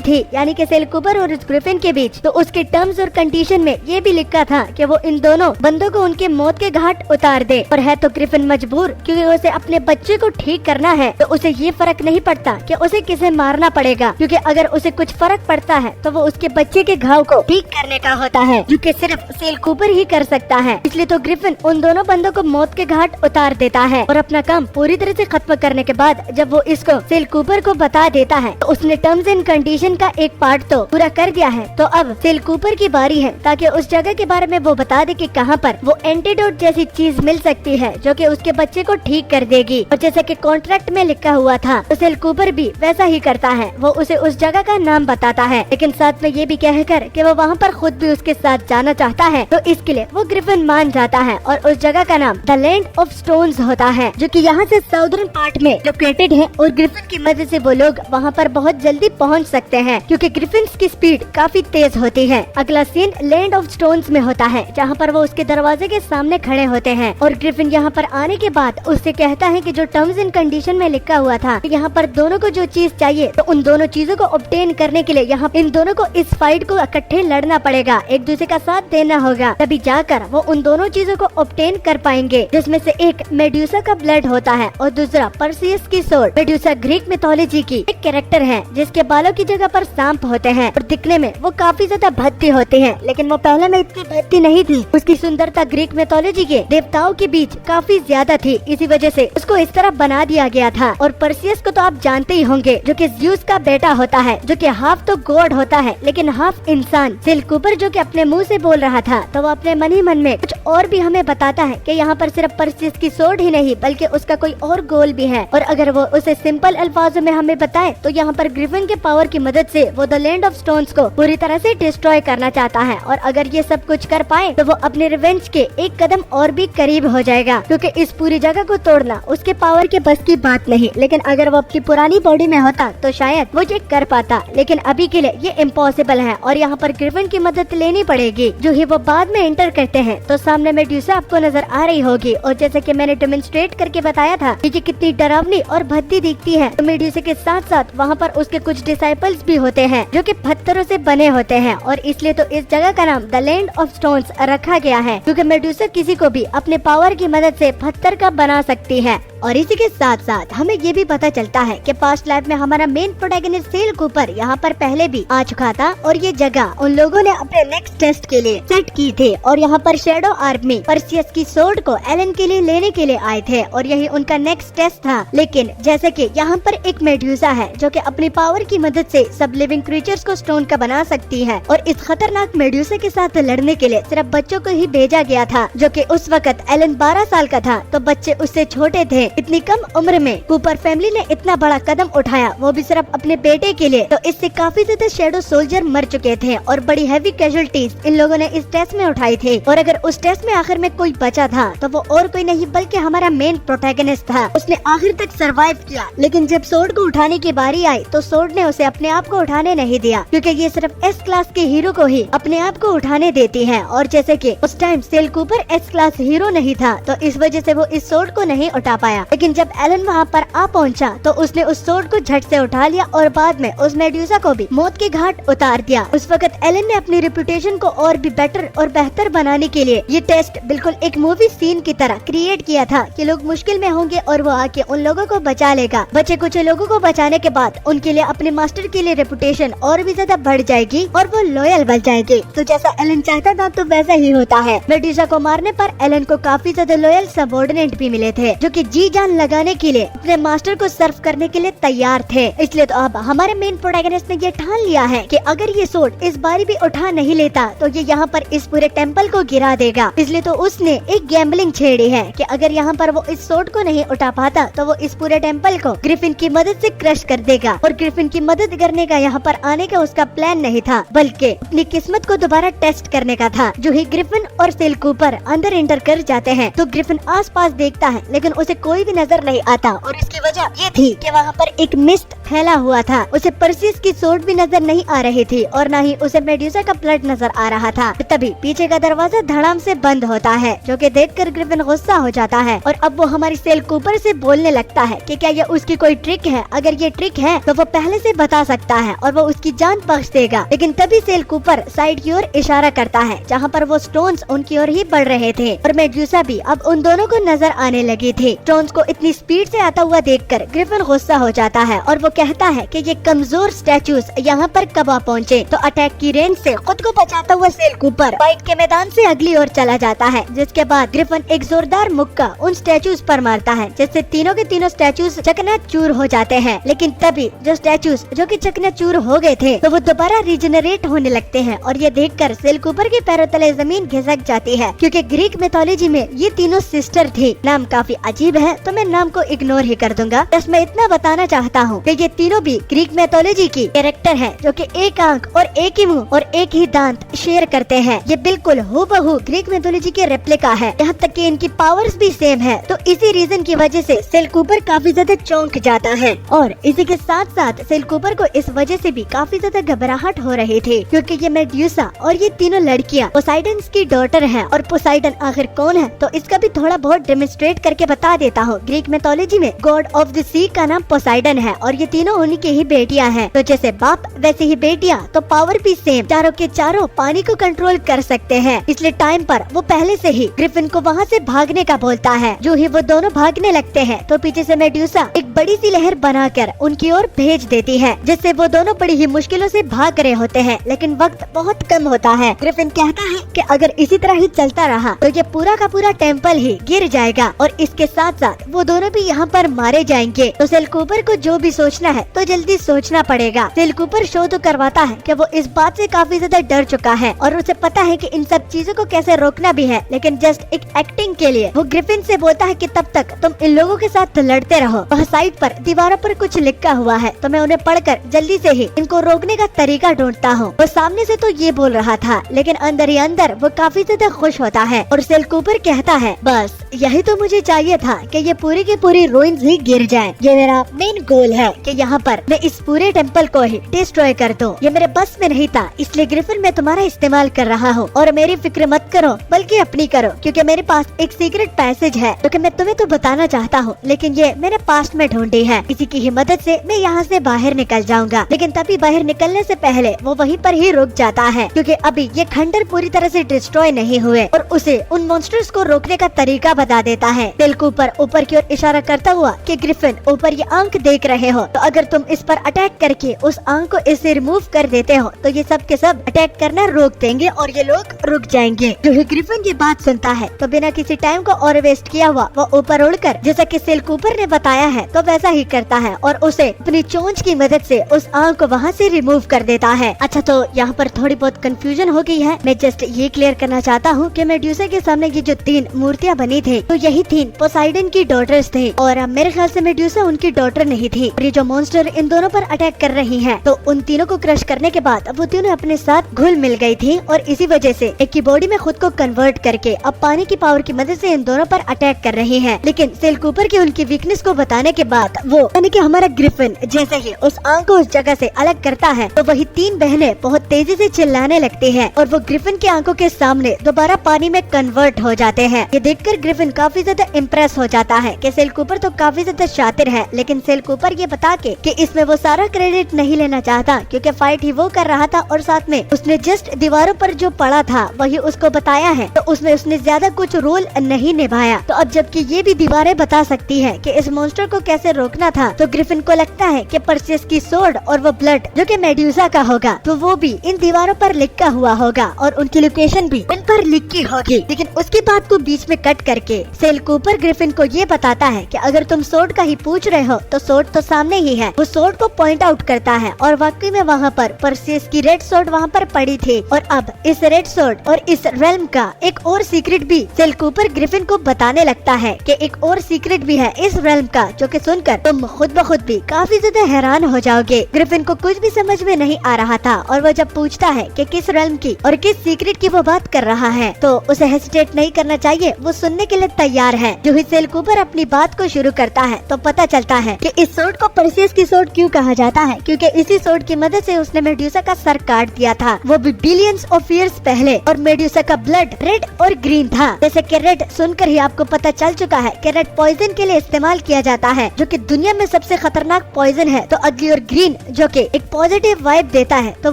थी यानी कि सेल कूपर और इस ग्रिफिन के बीच, तो उसके टर्म्स और कंडीशन में ये भी लिखा था कि वो इन दोनों बंदों को उनके मौत के घाट उतार दे। और है तो ग्रिफिन मजबूर क्योंकि उसे अपने बच्चे को ठीक करना है, तो उसे ये फर्क नहीं पड़ता कि उसे किसे मारना पड़ेगा क्योंकि अगर उसे कुछ फर्क पड़ता है तो वो उसके बच्चे के घाव को ठीक करने का होता है जो कि सिर्फ सेल कूपर ही कर सकता है। इसलिए तो ग्रिफिन उन दोनों बंदों को मौत के घाट उतार देता है और अपना काम पूरी तरह से खत्म करने के बाद जब वो इसको सेल कूपर को बता देता है तो उसने टर्म्स एंड कंडीशन का एक पार्ट तो पूरा कर दिया है। तो अब सेल कूपर की बारी है ताकि उस जगह के बारे में वो बता दे कि कहाँ पर वो एंटीडोट जैसी चीज मिल सकती है जो कि उसके बच्चे को ठीक कर देगी। और जैसा कि कॉन्ट्रैक्ट में लिखा हुआ था तो सेल कूपर भी वैसा ही करता है, वो उसे उस जगह का नाम बताता है लेकिन साथ में ये भी कहकर कि वो वहाँ पर खुद भी उसके साथ जाना चाहता है। तो इसके लिए वो ग्रिफिन मान जाता है और उस जगह का नाम द लैंड ऑफ स्टोन्स होता है जो कि यहाँ से साउदर्न पार्ट में लोकेटेड है और ग्रिफिन की मदद से वो लोग वहाँ पर बहुत जल्दी पहुँच सकते हैं क्योंकि ग्रिफिन की स्पीड काफी तेज होती है। अगला सीन लैंड ऑफ स्टोन्स में होता है जहाँ पर वो उसके दरवाजे के सामने खड़े होते हैं और ग्रिफिन यहाँ पर आने के बाद उससे कहता है कि जो टर्म्स एंड कंडीशन में लिखा हुआ था यहाँ पर दोनों को जो चीज चाहिए तो उन दोनों चीजों को ऑब्टेन करने के लिए यहाँ इन दोनों को इस फाइट को इकट्ठे लड़ना पड़ेगा, एक दूसरे का साथ देना होगा, तभी जाकर वो उन दोनों चीजों को ऑब्टेन कर पाएंगे जिसमें से एक मेड्यूसा का ब्लड होता है और दूसरा परसियस की सोर्ड। मेड्यूसा ग्रीक मिथोलॉजी की एक कैरेक्टर है जिसके बालों की जगह पर सांप होते हैं और दिखने में वो काफी ज्यादा भद्दी होती हैं, लेकिन वो पहले में इतनी भद्दी नहीं थी। उसकी सुंदरता ग्रीक मैथोलॉजी के देवताओं के बीच काफी ज्यादा थी, इसी वजह से उसको इस तरह बना दिया गया था। और परसियस को तो आप जानते ही होंगे, जो कि ज़्यूस का बेटा होता है, जो कि हाफ तो गॉड होता है लेकिन हाफ इंसान। सेल कूपर जो कि अपने मुंह से बोल रहा था, तो वो अपने मन ही मन में कुछ और भी हमें बताता है कि यहाँ पर सिर्फ परसियस की सोड ही नहीं बल्कि उसका कोई और गोल भी है। और अगर वो उसे सिंपल अल्फाजों में हमें बताए तो यहाँ पर ग्रिफिन के पावर की मदद से वो द लैंड ऑफ स्टोन्स को पूरी तरह से डिस्ट्रॉय करना चाहता है। और अगर ये सब कुछ कर पाए तो वो अपने रिवेंज के एक कदम और भी करीब हो जाएगा, क्योंकि इस पूरी जगह को तोड़ना उसके पावर के बस की बात नहीं। लेकिन अगर वो अपनी पुरानी बॉडी में होता तो शायद वो ये कर पाता, लेकिन अभी के लिए ये इम्पॉसिबल है और यहाँ पर ग्रिफिन की मदद लेनी पड़ेगी। जो ही वो बाद में एंटर करते हैं तो सामने मेडुसा आपको नजर आ रही होगी। और जैसे कि मैंने डेमोन्स्ट्रेट करके बताया था कि ये कितनी डरावनी और भद्दी दिखती है, तो मेडुसा के साथ साथ वहाँ पर उसके कुछ डिसाइपल्स भी होते हैं जो कि पत्थरों से बने होते हैं। और इसलिए तो इस जगह का नाम द लैंड ऑफ स्टोन्स रखा गया है, क्योंकि मेडुसा किसी को भी अपने पावर की मदद से पत्थर का बना सकती है। और इसी के साथ साथ हमें ये भी पता चलता है कि पास्ट लाइफ में हमारा मेन प्रोटैगनिस्ट सेल कूपर यहाँ पर पहले भी आ चुका था और ये जगह उन लोगों ने अपने नेक्स्ट टेस्ट के लिए सेट की थी। और यहाँ पर शैडो आर्मी परसियस की सोर्ड को एलन के लिए लेने के लिए आए थे और यही उनका नेक्स्ट टेस्ट था। लेकिन जैसे कि यहाँ पर एक मेडुसा है जो कि अपनी पावर की मदद से सब लिविंग क्रीचर्स को स्टोन का बना सकती है, और इस खतरनाक मेडुसा के साथ लड़ने के लिए सिर्फ बच्चों को ही भेजा गया था, जो कि उस वक्त एलन 12 साल का था, तो बच्चे उससे छोटे थे। इतनी कम उम्र में कूपर फैमिली ने इतना बड़ा कदम उठाया, वो भी सिर्फ अपने बेटे के लिए। तो इससे काफी ज्यादा शैडो सोल्जर मर चुके थे और बड़ी हैवी कैजुअल्टीज इन लोगों ने इस टेस्ट में उठाई थी। और अगर उस टेस्ट में आखिर में कोई बचा था तो वो और कोई नहीं बल्कि हमारा मेन प्रोटैगनिस्ट था। उसने आखिर तक सरवाइव किया, लेकिन जब सोर्ड को उठाने की बारी आई तो सोर्ड ने उसे अपने आप को उठाने नहीं दिया, क्योंकि ये सिर्फ एस क्लास के हीरो को ही अपने आप को उठाने देती है। और जैसे कि उस टाइम सेल कूपर एस क्लास हीरो नहीं था, तो इस वजह से वो इस सोर्ड को नहीं उठा पाया। लेकिन जब एलन वहाँ पर आ पहुँचा तो उसने उस सोर्ड को झट से उठा लिया और बाद में उस मेडुसा को भी मौत के घाट उतार दिया। उस वक्त एलन ने अपनी रेपुटेशन को और भी बेटर और बेहतर बनाने के लिए ये टेस्ट बिल्कुल एक मूवी सीन की तरह क्रिएट किया था कि लोग मुश्किल में होंगे और वो आके उन लोगों को बचा लेगा। बचे कुछ लोगों को बचाने के बाद उनके लिए अपने मास्टर के लिए रेपुटेशन और भी ज्यादा बढ़ जाएगी और वो लॉयल बन जाएंगे। तो जैसा एलन चाहता था तो वैसा ही होता है। मेडुसा को मारने पर एलन को काफी ज्यादा लॉयल सबऑर्डिनेट भी मिले थे, जो कि जी जान लगाने के लिए अपने मास्टर को सर्व करने के लिए तैयार थे। इसलिए तो अब हमारे मेन प्रोटैगनिस्ट ने ये ठान लिया है कि अगर ये सोर्ड इस बारी भी उठा नहीं लेता तो ये यहाँ पर इस पूरे टेम्पल को गिरा देगा। इसलिए तो उसने एक गैम्बलिंग छेड़ी है कि अगर यहाँ पर वो इस सोर्ड को नहीं उठा पाता तो वो इस पूरे टेम्पल को ग्रिफिन की मदद से क्रश कर देगा। और ग्रिफिन की मदद करने का यहाँ पर आने का उसका प्लान नहीं था, बल्कि अपनी किस्मत को दोबारा टेस्ट करने का था। जो ही ग्रिफिन और सेल कूपर अंदर एंटर कर जाते हैं तो ग्रिफिन आस पास देखता है, लेकिन उसे कोई भी नजर नहीं आता। और इसकी वजह ये थी कि वहाँ पर एक मिस्ट फैला हुआ था। उसे परसियस की सोर्ड भी नजर नहीं आ रही थी और न ही उसे मेडुसा का ब्लड नजर आ रहा था। तभी पीछे का दरवाजा धड़ाम से बंद होता है, जो कि देखकर ग्रिफिन गुस्सा हो जाता है और अब वो हमारी सेल कूपर से बोलने लगता है कि क्या ये उसकी कोई ट्रिक है। अगर ये ट्रिक है तो वो पहले से बता सकता है और वो उसकी जान बख्श देगा। लेकिन तभी सेल कूपर साइड की ओर इशारा करता है, जहाँ पर वो स्टोन्स उनकी ओर ही बढ़ रहे थे और मेडुसा भी अब उन दोनों को नजर आने लगी थी। स्टोन्स को इतनी स्पीड से आता हुआ देखकर ग्रिफिन गुस्सा हो जाता है और वो कहता है कि ये कमजोर स्टैचूज यहाँ पर कब आ पहुँचे। तो अटैक की रेंज से खुद को बचाता हुआ सेल कूपर फाइट के मैदान से अगली ओर चला जाता है, जिसके बाद ग्रिफिन एक जोरदार मुक्का उन स्टैचूज पर मारता है, जिससे तीनों के तीनों स्टैचूज चकनाचूर हो जाते हैं। लेकिन तभी जो स्टैचूज जो कि चकनाचूर हो गए थे तो वो दोबारा रिजेनरेट होने लगते हैं और ये देखकर सेल कूपर के पैरों तले जमीन घिसक जाती है, क्योंकि ग्रीक मिथोलॉजी में ये तीनों सिस्टर थी। नाम काफी अजीब है तो मैं नाम को इग्नोर ही कर दूंगा। बस मैं इतना बताना चाहता हूँ कि ये तीनों भी ग्रीक मैथोलॉजी की कैरेक्टर है, जो कि एक आंख और एक ही मुंह और एक ही दांत शेयर करते हैं। ये बिल्कुल हूबहू ग्रीक मैथोलॉजी के रेप्लिका है, यहाँ तक कि इनकी पावर्स भी सेम है। तो इसी रीजन की वजह से सेल कूपर काफी ज्यादा चौंक जाता है और इसी के साथ साथ सेल कूपर को इस वजह से भी काफी ज्यादा घबराहट हो रही थी, क्योंकि ये मेडुसा और ये तीनों लड़कियाँ पोसाइडन की डॉटर है। और पोसाइडन आखिर कौन है तो इसका भी थोड़ा बहुत डेमोन्स्ट्रेट करके बता देता हूँ। ग्रीक मैथोलॉजी में गॉड ऑफ द सी का नाम पोसाइडन है और ये तीनों उन्हीं की ही बेटियां हैं। तो जैसे बाप वैसे ही बेटियां, तो पावर भी सेम। चारों के चारों पानी को कंट्रोल कर सकते हैं, इसलिए टाइम पर वो पहले से ही ग्रिफिन को वहाँ से भागने का बोलता है। जो ही वो दोनों भागने लगते हैं तो पीछे से मेड्यूसा एक बड़ी सी लहर बनाकर उनकी ओर भेज देती है, जिससे वो दोनों बड़ी ही मुश्किलों से भाग रहे होते हैं। लेकिन वक्त बहुत कम होता है। ग्रिफिन कहता है कि अगर इसी तरह ही चलता रहा तो ये पूरा का पूरा टेम्पल ही गिर जाएगा और इसके साथ साथ वो दोनों भी यहाँ पर मारे जाएंगे। तो सेल कूपर को जो भी सोचना है तो जल्दी सोचना पड़ेगा। सेल कूपर शो तो करवाता है कि वो इस बात से काफी ज्यादा डर चुका है और उसे पता है कि इन सब चीजों को कैसे रोकना भी है, लेकिन जस्ट एक एक्टिंग के लिए वो ग्रिफिन से बोलता है कि तब तक तुम इन लोगों के साथ लड़ते रहो। वह साइड पर दीवारों पर कुछ लिखा हुआ है, तो मैं उन्हें पढ़कर जल्दी से ही इनको रोकने का तरीका ढूंढता हूँ। वो सामने से तो ये बोल रहा था, लेकिन अंदर ही अंदर वो काफी ज्यादा खुश होता है और सेल कूपर कहता है बस यही तो मुझे चाहिए था कि ये पूरी की पूरी रूइंस ही गिर जाएं। ये मेरा मेन गोल है कि यहाँ पर मैं इस पूरे टेम्पल को ही डिस्ट्रॉय कर दूं। ये मेरे बस में नहीं था, इसलिए ग्रिफिन मैं तुम्हारा इस्तेमाल कर रहा हूँ और मेरी फिक्र मत करो बल्कि अपनी करो, क्योंकि मेरे पास एक सीक्रेट पैसेज है जो कि मैं तुम्हें तो बताना चाहता हूँ, लेकिन ये मैंने पास्ट में ढूंढी है। इसी की ही मदद से मैं यहाँ से बाहर निकल जाऊंगा। लेकिन तभी बाहर निकलने से पहले वो वहीं पर ही रुक जाता है, क्योंकि अभी ये खंडर पूरी तरह से डिस्ट्रॉय नहीं हुए और उसे उन मॉन्स्टर्स को रोकने का तरीका बता देता है। सेल कूपर ऊपर की ओर इशारा करता हुआ कि ग्रिफिन ऊपर ये आंख देख रहे हो, तो अगर तुम इस पर अटैक करके उस आंख को इससे रिमूव कर देते हो तो ये सब के सब अटैक करना रोक देंगे और ये लोग रुक जाएंगे। जो ही ग्रिफिन ये बात सुनता है तो बिना किसी टाइम को और वेस्ट किया हुआ वो ऊपर उड़कर जैसा कि सेल कूपर ने बताया है तो वैसा ही करता है और उसे अपनी चोंच की मदद से उस आंख को वहाँ से रिमूव कर देता है। अच्छा, तो यहाँ पर थोड़ी बहुत कंफ्यूजन हो गई है। मैं जस्ट ये क्लियर करना चाहता हूँ कि मेड्यूसा के सामने ये जो 3 मूर्तियाँ बनी थी तो यही 3 पोसाइडन की डॉटर्स थे और मेरे ख्याल से मेड्यूसा उनकी डॉटर नहीं थी। और ये जो मॉन्स्टर इन दोनों पर अटैक कर रही है तो उन तीनों को क्रश करने के बाद वो तीनों अपने साथ घुल मिल गई थी और इसी वजह से एक की बॉडी में खुद को कन्वर्ट करके अब पानी की पावर की मदद से इन दोनों पर अटैक कर रही है। लेकिन सेल कूपर की उनकी वीकनेस को बताने के बाद वो यानी कि हमारा ग्रिफिन जैसे ही उस आंख को उस जगह से अलग करता है तो वही 3 बहनें बहुत तेजी से चिल्लाने लगती हैं और वो ग्रिफिन की आंखों के सामने दोबारा पानी में कन्वर्ट हो जाते हैं। ये देखकर ग्रिफिन काफी ज्यादा इम्प्रेस हो जाता है कि सेल कूपर तो काफी ज्यादा शातिर है। लेकिन सेल कूपर ये बता के कि इसमें वो सारा क्रेडिट नहीं लेना चाहता, क्योंकि फाइट ही वो कर रहा था और साथ में उसने जस्ट दीवारों पर जो पड़ा था वही उसको बताया है, तो उसमें उसने ज्यादा कुछ रोल नहीं निभाया। तो अब जबकि ये भी दीवारें बता सकती है कि इस मॉन्स्टर को कैसे रोकना था, तो ग्रिफिन को लगता है कि परसियस की सोर्ड और वो ब्लड जो कि मेड्यूसा का होगा तो वो भी इन दीवारों पर लिखा हुआ होगा और उनकी लोकेशन भी इन पर लिखी होगी। लेकिन उसकी बात को बीच में कट करके सेल कूपर ग्रिफिन को ये बताता है कि अगर तुम सोर्ड का ही पूछ रहे हो तो सोर्ड तो सामने ही है। वो सोर्ड को पॉइंट आउट करता है और वाकई में वहाँ पर परसियस की रेड सोर्ड वहाँ पर पड़ी थी और अब इस रेड सोर्ड और इस रेल्म का एक और सीक्रेट भी सेल कूपर ग्रिफिन को बताने लगता है कि एक और सीक्रेट भी है इस रेल्म का, जो कि सुनकर तुम खुद ब खुद भी काफी ज्यादा हैरान हो जाओगे। ग्रिफिन को कुछ भी समझ में नहीं आ रहा था और वो जब पूछता है कि किस रेल्म की और किस सीक्रेट की वो बात कर रहा है तो उसे हेसिटेट नहीं करना चाहिए, वो सुनने के लिए तैयार है। जो ही सेल कूपर अपनी बात को शुरू करता है तो पता चलता है कि इस सोर्ड को परसियस की सोर्ड क्यों कहा जाता है, क्योंकि इसी सोर्ड की मदद से उसने मेड्यूसा का सर काट दिया था, वो भी बिलियंस ऑफ ईयर्स पहले। और मेड्यूसा का ब्लड रेड और ग्रीन था। जैसे कि रेड सुनकर ही आपको पता चल चुका है कि रेड पॉइजन के लिए इस्तेमाल किया जाता है, जो कि दुनिया में सबसे खतरनाक पॉइजन है। तो अगली और ग्रीन जो कि एक पॉजिटिव वाइब देता है, तो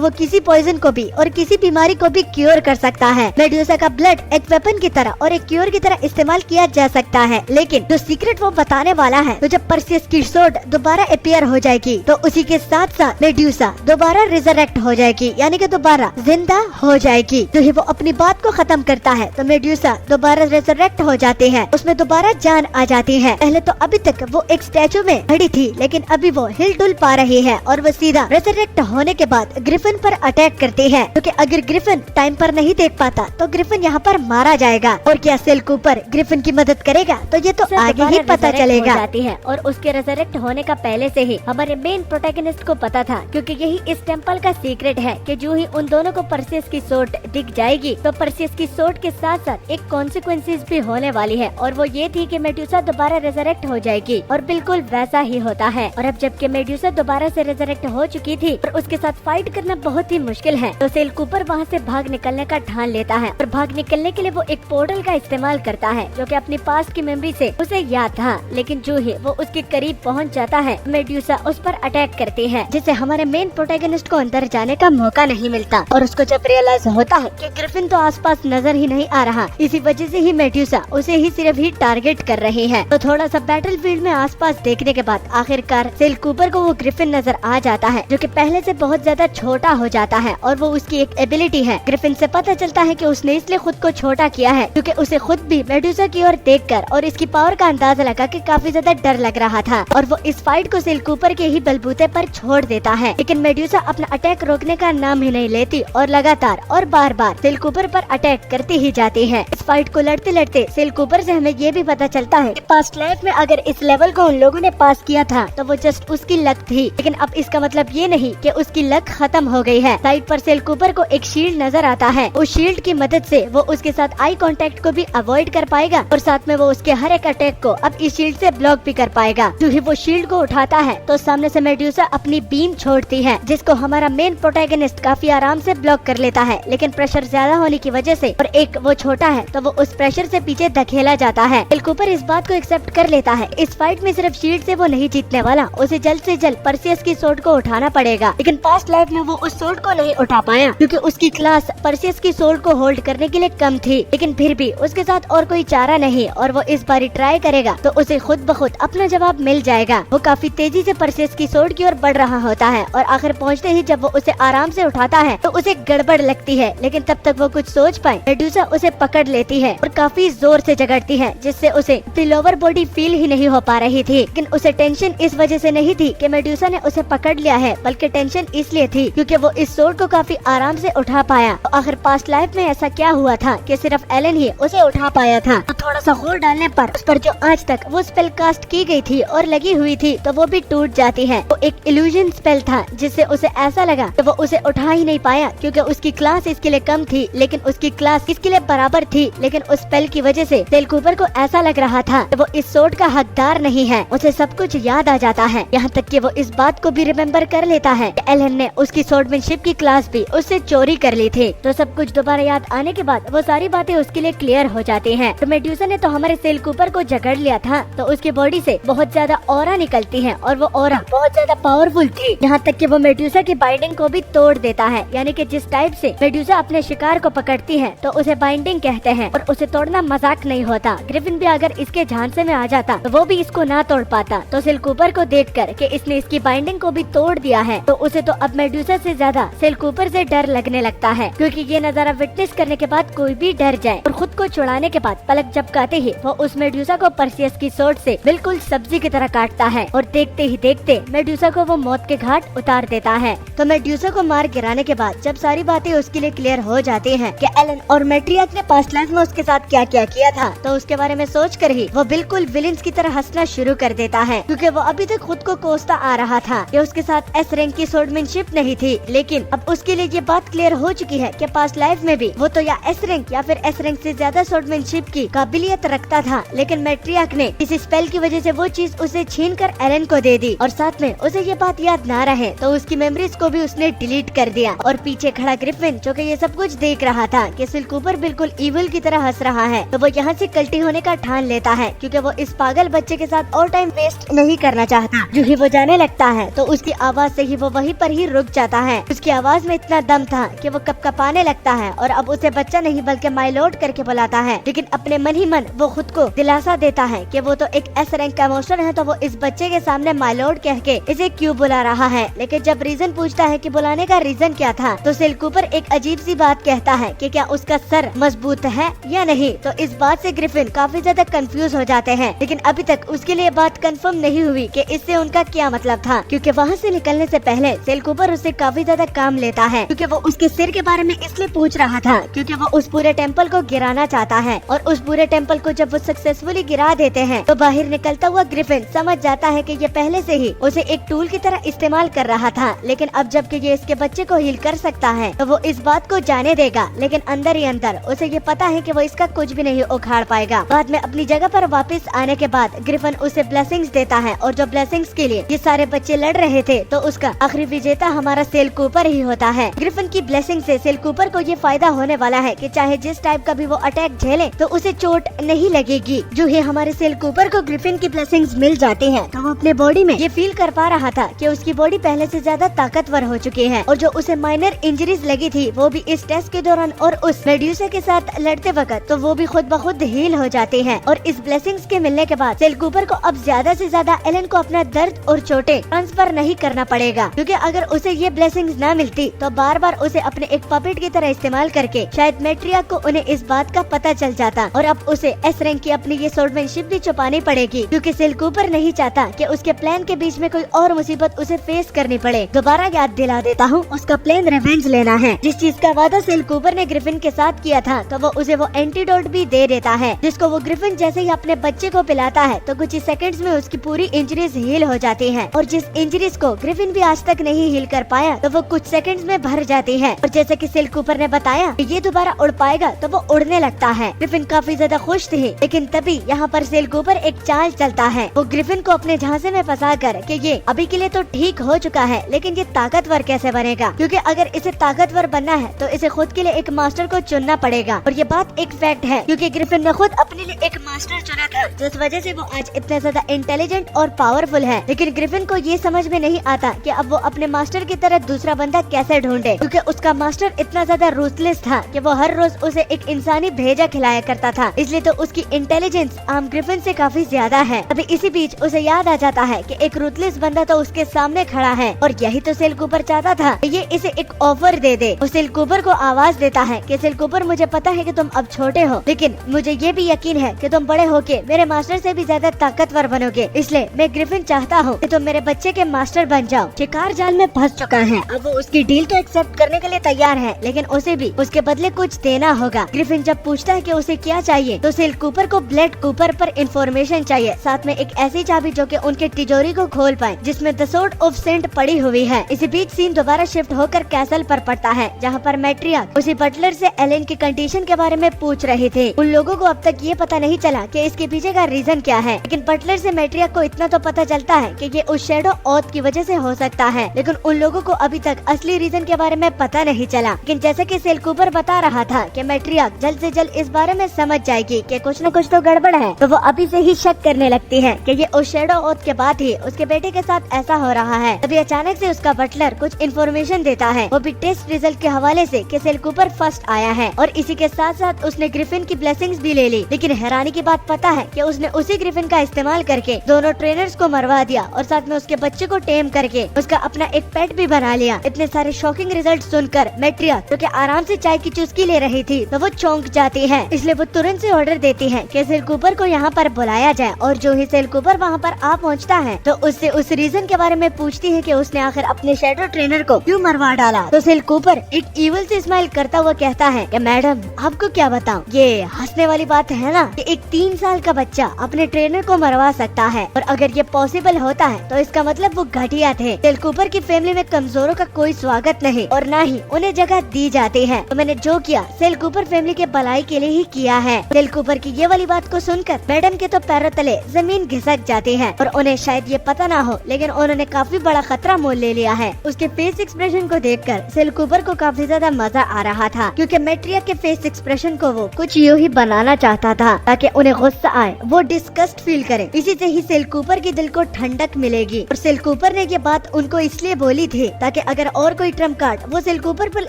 वो किसी पॉइजन को भी और किसी बीमारी को भी क्योर कर सकता है। मेड्यूसा का ब्लड एक वेपन की तरह और एक क्योर की तरह इस्तेमाल किया जा सकता है। लेकिन जो सीक्रेट वो बताने वाला है, तो जब परसियस की सोर्ड दोबारा अपीयर हो जाएगी तो उसी के साथ साथ मेड्यूसा दोबारा रिजरेक्ट हो जाएगी, यानी कि दोबारा जिंदा हो जाएगी। तो ही वो अपनी बात को खत्म करता है तो मेड्यूसा दोबारा रिजरेक्ट हो जाती है, उसमें दोबारा जान आ जाती है। पहले तो अभी तक वो एक स्टैचू में खड़ी थी, लेकिन अभी वो हिल डुल पा रही है और वो सीधा रिजरेक्ट होने के बाद ग्रिफिन पर अटैक करती है, क्योंकि अगर ग्रिफिन टाइम पर नहीं देख पाता तो ग्रिफिन यहाँ पर मारा जाएगा। और क्या सेल कूपर ग्रिफिन की मदद करेगा, तो ये तो आगे ही पता चलेगा। जाती है और उसके रिजरेक्ट होने का पहले से ही हमारे मेन प्रोटैगनिस्ट को पता था, क्योंकि यही इस टेम्पल का सीक्रेट है कि जो ही उन दोनों को परसियस की सोर्ड दिख जाएगी तो परसियस की सोर्ड के साथ साथ एक कॉन्सिक्वेंसेस भी होने वाली है, और वो ये थी कि मेड्यूसा दोबारा रिजरेक्ट हो जाएगी। और बिल्कुल वैसा ही होता है। और अब जबकि मेड्यूसा दोबारा से रिजरेक्ट हो चुकी थी और उसके साथ फाइट करना बहुत ही मुश्किल है, तो सेल कूपर वहाँ से भाग निकलने का ठान लेता है। और भाग निकलने के लिए वो एक पोर्टल का इस्तेमाल करता है, जो कि अपनी पास्ट की मेमोरी से उसे याद था। लेकिन जो ही वो उसके करीब पहुँच जाता है, मेड्यूसा उस पर अटैक करती है, जिससे हमारे मेन प्रोटैगनिस्ट को अंदर जाने का मौका नहीं मिलता। और उसको जब रियलाइज होता है कि ग्रिफिन तो आसपास नजर ही नहीं आ रहा, इसी वजह से ही मेड्यूसा उसे ही सिर्फ ही टारगेट कर रही है। तो थोड़ा सा बैटलफील्ड में आसपास देखने के बाद आखिरकार सेल कूपर को वो ग्रिफिन नजर आ जाता है, जो कि पहले से बहुत ज्यादा छोटा हो जाता है और वो उसकी एक एबिलिटी है। ग्रिफिन से पता चलता है कि उसने इसलिए खुद को छोटा किया है क्योंकि उसे खुद भी मेड्यूसा की ओर देखकर और इसकी पावर का अंदाजा लगा के काफी ज्यादा डर लग रहा था और वो इस फाइट को सेल कूपर के ही बलबूते पर छोड़ देता है। लेकिन मेड्यूसा अपना अटैक रोकने का नाम ही नहीं लेती और लगातार और बार बार सेल कूपर पर अटैक करती ही जाती है। इस फाइट को लड़ते लड़ते सेल कूपर से हमें ये भी पता चलता है कि पास्ट लाइफ में अगर इस लेवल को उन लोगों ने पास किया था तो वो जस्ट उसकी लक थी, लेकिन अब इसका मतलब ये नहीं कि उसकी लक खत्म हो गई है। साइड पर सेल कूपर को एक शील्ड नजर आता है। उस शील्ड की मदद से वो उसके साथ आई कांटेक्ट को भी अवॉइड कर पाएगा और साथ में वो उसके हर एक अटैक को अब इस शील्ड से ब्लॉक भी कर पाएगा। जो ही वो शील्ड को उठाता है तो सामने से मेड्यूसा अपनी बीम छोड़ती है, जिसको हमारा मेन प्रोटैगनिस्ट काफी आराम से ब्लॉक कर लेता है। लेकिन प्रेशर ज्यादा होने की वजह से और एक वो छोटा है तो वो उस प्रेशर से पीछे धकेला जाता है। सेल कूपर इस बात को एक्सेप्ट कर लेता है। इस फाइट में सिर्फ शील्ड से वो नहीं जीतने वाला, उसे जल्द से जल्द परसियस की सोर्ड को उठाना पड़ेगा। लेकिन पास्ट लाइफ में वो उस सोर्ड को नहीं उठा पाया क्योंकि उसकी क्लास परसियस की सोर्ड को होल्ड करने के लिए कम थी। लेकिन फिर भी उसके साथ और कोई चारा नहीं और वो इस बार ट्राई करेगा तो उसे खुद ब खुद अपना जवाब मिल जाएगा। वो काफी तेजी से परसियस की सोर्ड की ओर बढ़ रहा होता है और आखिर पहुँचते ही जब वो उसे आराम से उठाता है तो उसे गड़बड़ लगती है। लेकिन तब तक वो कुछ सोच पाए मेड्यूसा उसे पकड़ लेती है और काफी जोर से जगड़ती है, जिससे उसे अपनी लोअर बॉडी फील ही नहीं हो पा रही थी। लेकिन उसे टेंशन इस वजह से नहीं थी कि मेड्यूसा ने उसे पकड़ लिया है, बल्कि टेंशन इसलिए थी क्योंकि वो इस सोर्ड को काफी आराम से उठा पाया। तो आखिर पास्ट लाइफ में ऐसा क्या हुआ था कि सिर्फ एलन ही उसे उठा पाया था। तो थोड़ा सा गौर डालने पर उस पर जो आज तक वो स्पेल कास्ट की गई थी और लगी हुई थी तो वो भी टूट जाती है। वो एक इल्यूजन स्पेल था जिससे उसे ऐसा लगा कि वो उसे उठा ही नहीं पाया क्योंकि उसकी क्लास इसके लिए कम थी, लेकिन उसकी क्लास इसके लिए बराबर थी। लेकिन उस स्पेल की वजह से सेल कूपर को ऐसा लग रहा था कि वो इस सोर्ड का हकदार नहीं है। उसे सब कुछ याद आ जाता है, यहाँ तक कि वो इस बात को भी रिमेम्बर कर लेता है कि एलन ने उसकी स्वॉर्डमैनशिप की क्लास भी उससे चोरी कर ली थी। तो सब कुछ दोबारा याद आने के बाद वो सारी बातें उसके लिए क्लियर हो जाती हैं। तो मेड्यूसा ने तो हमारे सेल कूपर को जकड़ लिया था तो उसकी बॉडी से बहुत ज्यादा ऑरा निकलती है और वो ऑरा बहुत ज्यादा पावरफुल थी, यहाँ तक कि वो मेड्यूसा की बाइंडिंग को भी तोड़ देता है। यानी कि जिस टाइप से मेड्यूसा अपने शिकार को पकड़ती है तो उसे बाइंडिंग कहते हैं और उसे तोड़ना मजाक नहीं होता। ग्रिफिन भी अगर इसके झांसे में आ जाता तो वो भी इसको ना तोड़ पाता। तो सेल कूपर को देखकर कि इसने इसकी बाइंडिंग को भी तोड़ दिया है तो उसे तो अब मेड्यूसा से ज्यादा सेल कूपर से डर लगने लगता है, क्योंकि ये नजारा विटनेस करने के बाद कोई भी डर जाए। और खुद को छुड़ाने के बाद पलक झपकाते ही वो उस मेड्यूसा को परसियस की सोर्ड से बिल्कुल सब्जी की तरह काटता है और देखते ही देखते मेड्यूसा को वो मौत के घाट उतार देता है। तो मेड्यूसा को मार गिराने के बाद जब सारी बातें उसके लिए क्लियर हो जाती हैं कि एलन और मैट्रियार्क ने पास्ट लाइफ में उसके साथ क्या क्या किया था, तो उसके बारे में सोच कर ही वो बिल्कुल विलेंस की तरह हंसना शुरू कर देता है, क्योंकि वो अभी तक खुद को कोसता आ रहा था कि उसके साथ एस रैंक की स्वॉर्डमैनशिप नहीं थी। लेकिन अब उसके लिए ये बात क्लियर हो चुकी है कि पास्ट लाइफ में भी वो तो या एस रैंक या फिर एस रैंक से ज्यादा स्वॉर्डमैनशिप की काबिलियत रखता था। लेकिन मैट्रियार्क ने इस स्पेल की वजह से वो चीज उसे छीन कर एलन को दे दी और साथ में उसे ये बात याद ना रहे तो उसकी मेमोरीज को भी उसने डिलीट कर दिया। और पीछे खड़ा ग्रिफिन जो कि ये सब कुछ देख रहा था कि सेल कूपर बिल्कुल इविल की तरह हंस रहा है, तो वो यहाँ से कल्टी होने का ठान लेता है क्योंकि वो इस पागल बच्चे के साथ और टाइम वेस्ट नहीं करना चाहता। जो ही वो जाने लगता है तो उसकी आवाज से ही वो वहीं पर ही रुक जाता है। उसकी आवाज में इतना दम था कि वो कपकपाने लगता है और अब उसे बच्चा नहीं बल्कि माय लॉर्ड करके बुलाता है। लेकिन अपने मन ही मन वो खुद को दिलासा देता है कि वो तो एक एस रैंक का मोस्टर है, तो वो इस बच्चे के सामने माय लॉर्ड कह के इसे क्यों बुला रहा है। लेकिन जब रीजन पूछता है कि बुलाने का रीजन क्या था तो सेल कूपर एक अजीब सी बात कहता है कि क्या उसका सर मजबूत है या नहीं। तो इस बात से ग्रिफिन काफी ज्यादा कंफ्यूज हो जाते हैं, लेकिन अभी तक उसके लिए बात कंफर्म नहीं हुई कि इससे उनका क्या मतलब था, क्योंकि वहाँ से निकलने से पहले सेल कूपर उससे काफी ज्यादा काम लेता है क्योंकि वो उसके सिर के बारे में इसलिए पूछ रहा था क्योंकि वो उस पूरे टेम्पल को गिराना चाहता है। और उस पूरे टेम्पल को जब वो सक्सेसफुली गिरा देते हैं तो बाहर निकलता हुआ ग्रिफिन समझ जाता है कि ये पहले से ही उसे एक टूल की तरह इस्तेमाल कर रहा था, लेकिन अब जबकि ये इसके बच्चे को हील कर सकता है तो वो इस बात को जाने देगा। लेकिन अंदर ही अंदर उसे ये पता है कि वो इसका कुछ भी नहीं उखाड़ पाएगा। बाद में अपनी जगह पर वापस आने के बाद ग्रिफिन उसे ब्लेसिंग्स देता है और जो ब्लेसिंग्स के लिए ये सारे बच्चे लड़ रहे थे तो उसका आखिरी विजेता हमारा सेल कूपर ही होता है। ग्रिफिन की ब्लेसिंग से सेल कूपर को ये फायदा होने वाला है कि चाहे जिस टाइप का भी वो अटैक झेले तो उसे चोट नहीं लगेगी। जो ही हमारे सेल कूपर को ग्रिफिन की ब्लेसिंग्स मिल जाती हैं तो वो अपने बॉडी बॉडी में ये फील कर पा रहा था कि उसकी बॉडी पहले से ज्यादा ताकतवर हो चुकी है और जो उसे माइनर इंजरीज लगी थी वो भी इस टेस्ट के दौरान और उस मेड्यूसा के साथ लड़ते वक्त तो वो भी खुद ब खुद हील हो जाती है। और इस ब्लेसिंग्स के मिलने के बाद सेल कूपर को अब ज्यादा से ज्यादा एलन को अपना दर्द और चोटें ट्रांसफर नहीं करना पड़ेगा, क्योंकि अगर उसे ये ब्लेसिंग्स न मिलती तो बार बार उसे अपने एक पपेट की तरह इस्तेमाल करके शायद मैट्रियार्क को उन्हें इस बात का पता चल जाता और अब उसे एस रैंक की अपनी ये स्वॉर्डमैनशिप भी छुपानी पड़ेगी, क्योंकि सेल कूपर नहीं चाहता कि उसके प्लान के बीच में कोई और मुसीबत उसे फेस करनी पड़े। दोबारा याद दिला देता हूँ, उसका प्लान रिवेंज लेना है। जिस चीज का वादा सेल कूपर ने ग्रिफिन के साथ किया था तो वो उसे वो एंटीडोट भी दे देता है, जिसको वो ग्रिफिन जैसे ही अपने बच्चे को पिलाता है तो कुछ ही सेकंड्स में उसकी पूरी इंजरीज हील हो जाती है। और जिस इंजरीज को ग्रिफिन भी आज तक नहीं हील कर पाया तो वो कुछ सेकंड्स में भर जाती है। और जैसे कि सेल कूपर ने बताया कि ये दोबारा उड़ पाएगा तो वो उड़ने लगता है। ग्रिफिन काफी ज्यादा खुश थी, लेकिन तभी यहाँ पर सेल कूपर एक चाल चलता है। वो ग्रिफिन को अपने झांसे में फंसा कर कि ये अभी के लिए तो ठीक हो चुका है, लेकिन ये ताकतवर कैसे बनेगा, क्योंकि अगर इसे ताकतवर बनना है तो इसे खुद के लिए एक मास्टर को चुनना पड़ेगा। और ये बात एक फैक्ट है, क्योंकि ग्रिफिन ने खुद अपने लिए एक मास्टर चुना था, जिस वजह से वो आज इतना ज्यादा इंटेलिजेंट और पावरफुल है। लेकिन ग्रिफिन को ये समझ में नहीं आता कि अब वो अपने मास्टर की तरह दूसरा बंदा कैसे ढूंढे, क्योंकि उसका मास्टर इतना ज्यादा रूथलेस था कि वो हर रोज उसे एक इंसानी भेजा खिलाया करता था, इसलिए तो उसकी इंटेलिजेंस आम ग्रिफिन से काफी ज्यादा है। अभी इसी बीच उसे याद आ जाता है कि एक रूथलेस बंदा तो उसके सामने खड़ा है और यही तो सेल कूपर चाहता था कि ये इसे एक ऑफर दे दे। वो सेल कूपर को आवाज देता है कि सेल कूपर, मुझे पता है कि तुम अब छोटे हो, लेकिन मुझे ये भी यकीन है कि तुम बड़े होके मेरे मास्टर से भी ज्यादा ताकतवर बनोगे, इसलिए मैं ग्रिफिन चाहता हूँ कि तुम मेरे बच्चे के मास्टर बन जाओ। शिकार जाल में फंस चुका है, अब वो उसकी डील तो एक्सेप्ट करने के लिए तैयार है, लेकिन उसे भी उसके बदले कुछ देना होगा। ग्रिफिन जब पूछता है कि उसे क्या चाहिए तो सेल कूपर को ब्लेड कूपर पर इंफॉर्मेशन चाहिए, साथ में एक ऐसी चाबी जो कि उनके तिजोरी को खोल पाए जिसमें द सोर्ड ऑफ सेंट पड़ी हुई है। इसी बीच सीन दोबारा शिफ्ट होकर कैसल पर पड़ता है, जहाँ पर मैट्रियार्क उसी बटलर से एलेन की कंडीशन के बारे में पूछ रहे थे। उन लोगों को अब तक ये पता नहीं चला कि इसके पीछे का रीजन क्या है, लेकिन बटलर से मैट्रियार्क को इतना तो पता चलता है कि ये उस शैडो ऑथ की वजह से हो सकता है, लेकिन उन लोगों को अभी तक असली रीजन के बारे में पता नहीं चला। लेकिन जैसे कि सेल कूपर बता रहा था कि मैट्रियार्क जल्द से जल्द इस बारे में समझ जाएगी कि कुछ न कुछ तो गड़बड़ है, तो वो अभी से ही शक करने लगती है कि ये उस शैडो ऑथ के बाद ही उसके बेटे के साथ ऐसा हो रहा है। तभी अचानक से उसका बटलर कुछ इन्फॉर्मेशन देता है, वो भी टेस्ट रिजल्ट के हवाले से कि सेल कूपर फर्स्ट आया है और इसी के साथ साथ उसने ग्रिफिन की ब्लेसिंग्स भी ले ली। लेकिन हैरानी की बात पता है कि उसने उसी ग्रिफिन का इस्तेमाल करके दोनों ट्रेनर्स को मरवा दिया और साथ में उसके बच्चे को टेम करके उसका अपना एक पेट भी बना लिया। इतने सारे शॉकिंग रिजल्ट सुनकर मैट्रियार्क जो कि आराम से चाय की चुस्की ले रही थी तो वो चौंक जाती है, इसलिए वो तुरंत से ऑर्डर देती है कि सेल कूपर को यहाँ पर बुलाया जाए। और जो ही सेल कूपर वहाँ पर आ पहुँचता है तो उससे उस रीजन के बारे में पूछती है कि उसने आखिर अपने शैडो ट्रेनर को क्यों मरवा डाला। तो सेल कूपर एक इवल से स्माइल करता हुआ कहता है कि मैडम आपको क्या बताऊं, ये हंसने वाली बात है ना कि एक 3 साल का बच्चा अपने ट्रेनर को मरवा सकता है, और अगर ये पॉसिबल होता है तो इसका मतलब वो घटिया थे। सेल कूपर की फैमिली में कमजोरों का कोई स्वागत नहीं और न ही उन्हें जगह दी जाती है, तो मैंने जो किया सेल कूपर फैमिली के भलाई के लिए ही किया है। सेल कूपर की ये वाली बात को सुनकर मैडम के तो पैरों तले जमीन घिसक जाती है और उन्हें शायद ये पता ना हो, लेकिन उन्होंने काफी बड़ा खतरा मोल ले लिया है। उसके फेस एक्सप्रेशन को देखकर सेल कूपर को काफी ज्यादा मजा आ रहा था, क्योंकि मैट्रियार्क के फेस एक्सप्रेशन को वो कुछ यूं ही बनाना चाहता था ताकि उन्हें गुस्सा आए, वो डिस्गस्ट फील करे। इसी से ही सेल कूपर के दिल को ठंडक मिलेगी। और सेल कूपर ने ये बात उनको इसलिए बोली थी ताकि अगर और कोई ट्रम्प कार्ड वो सेल कूपर पर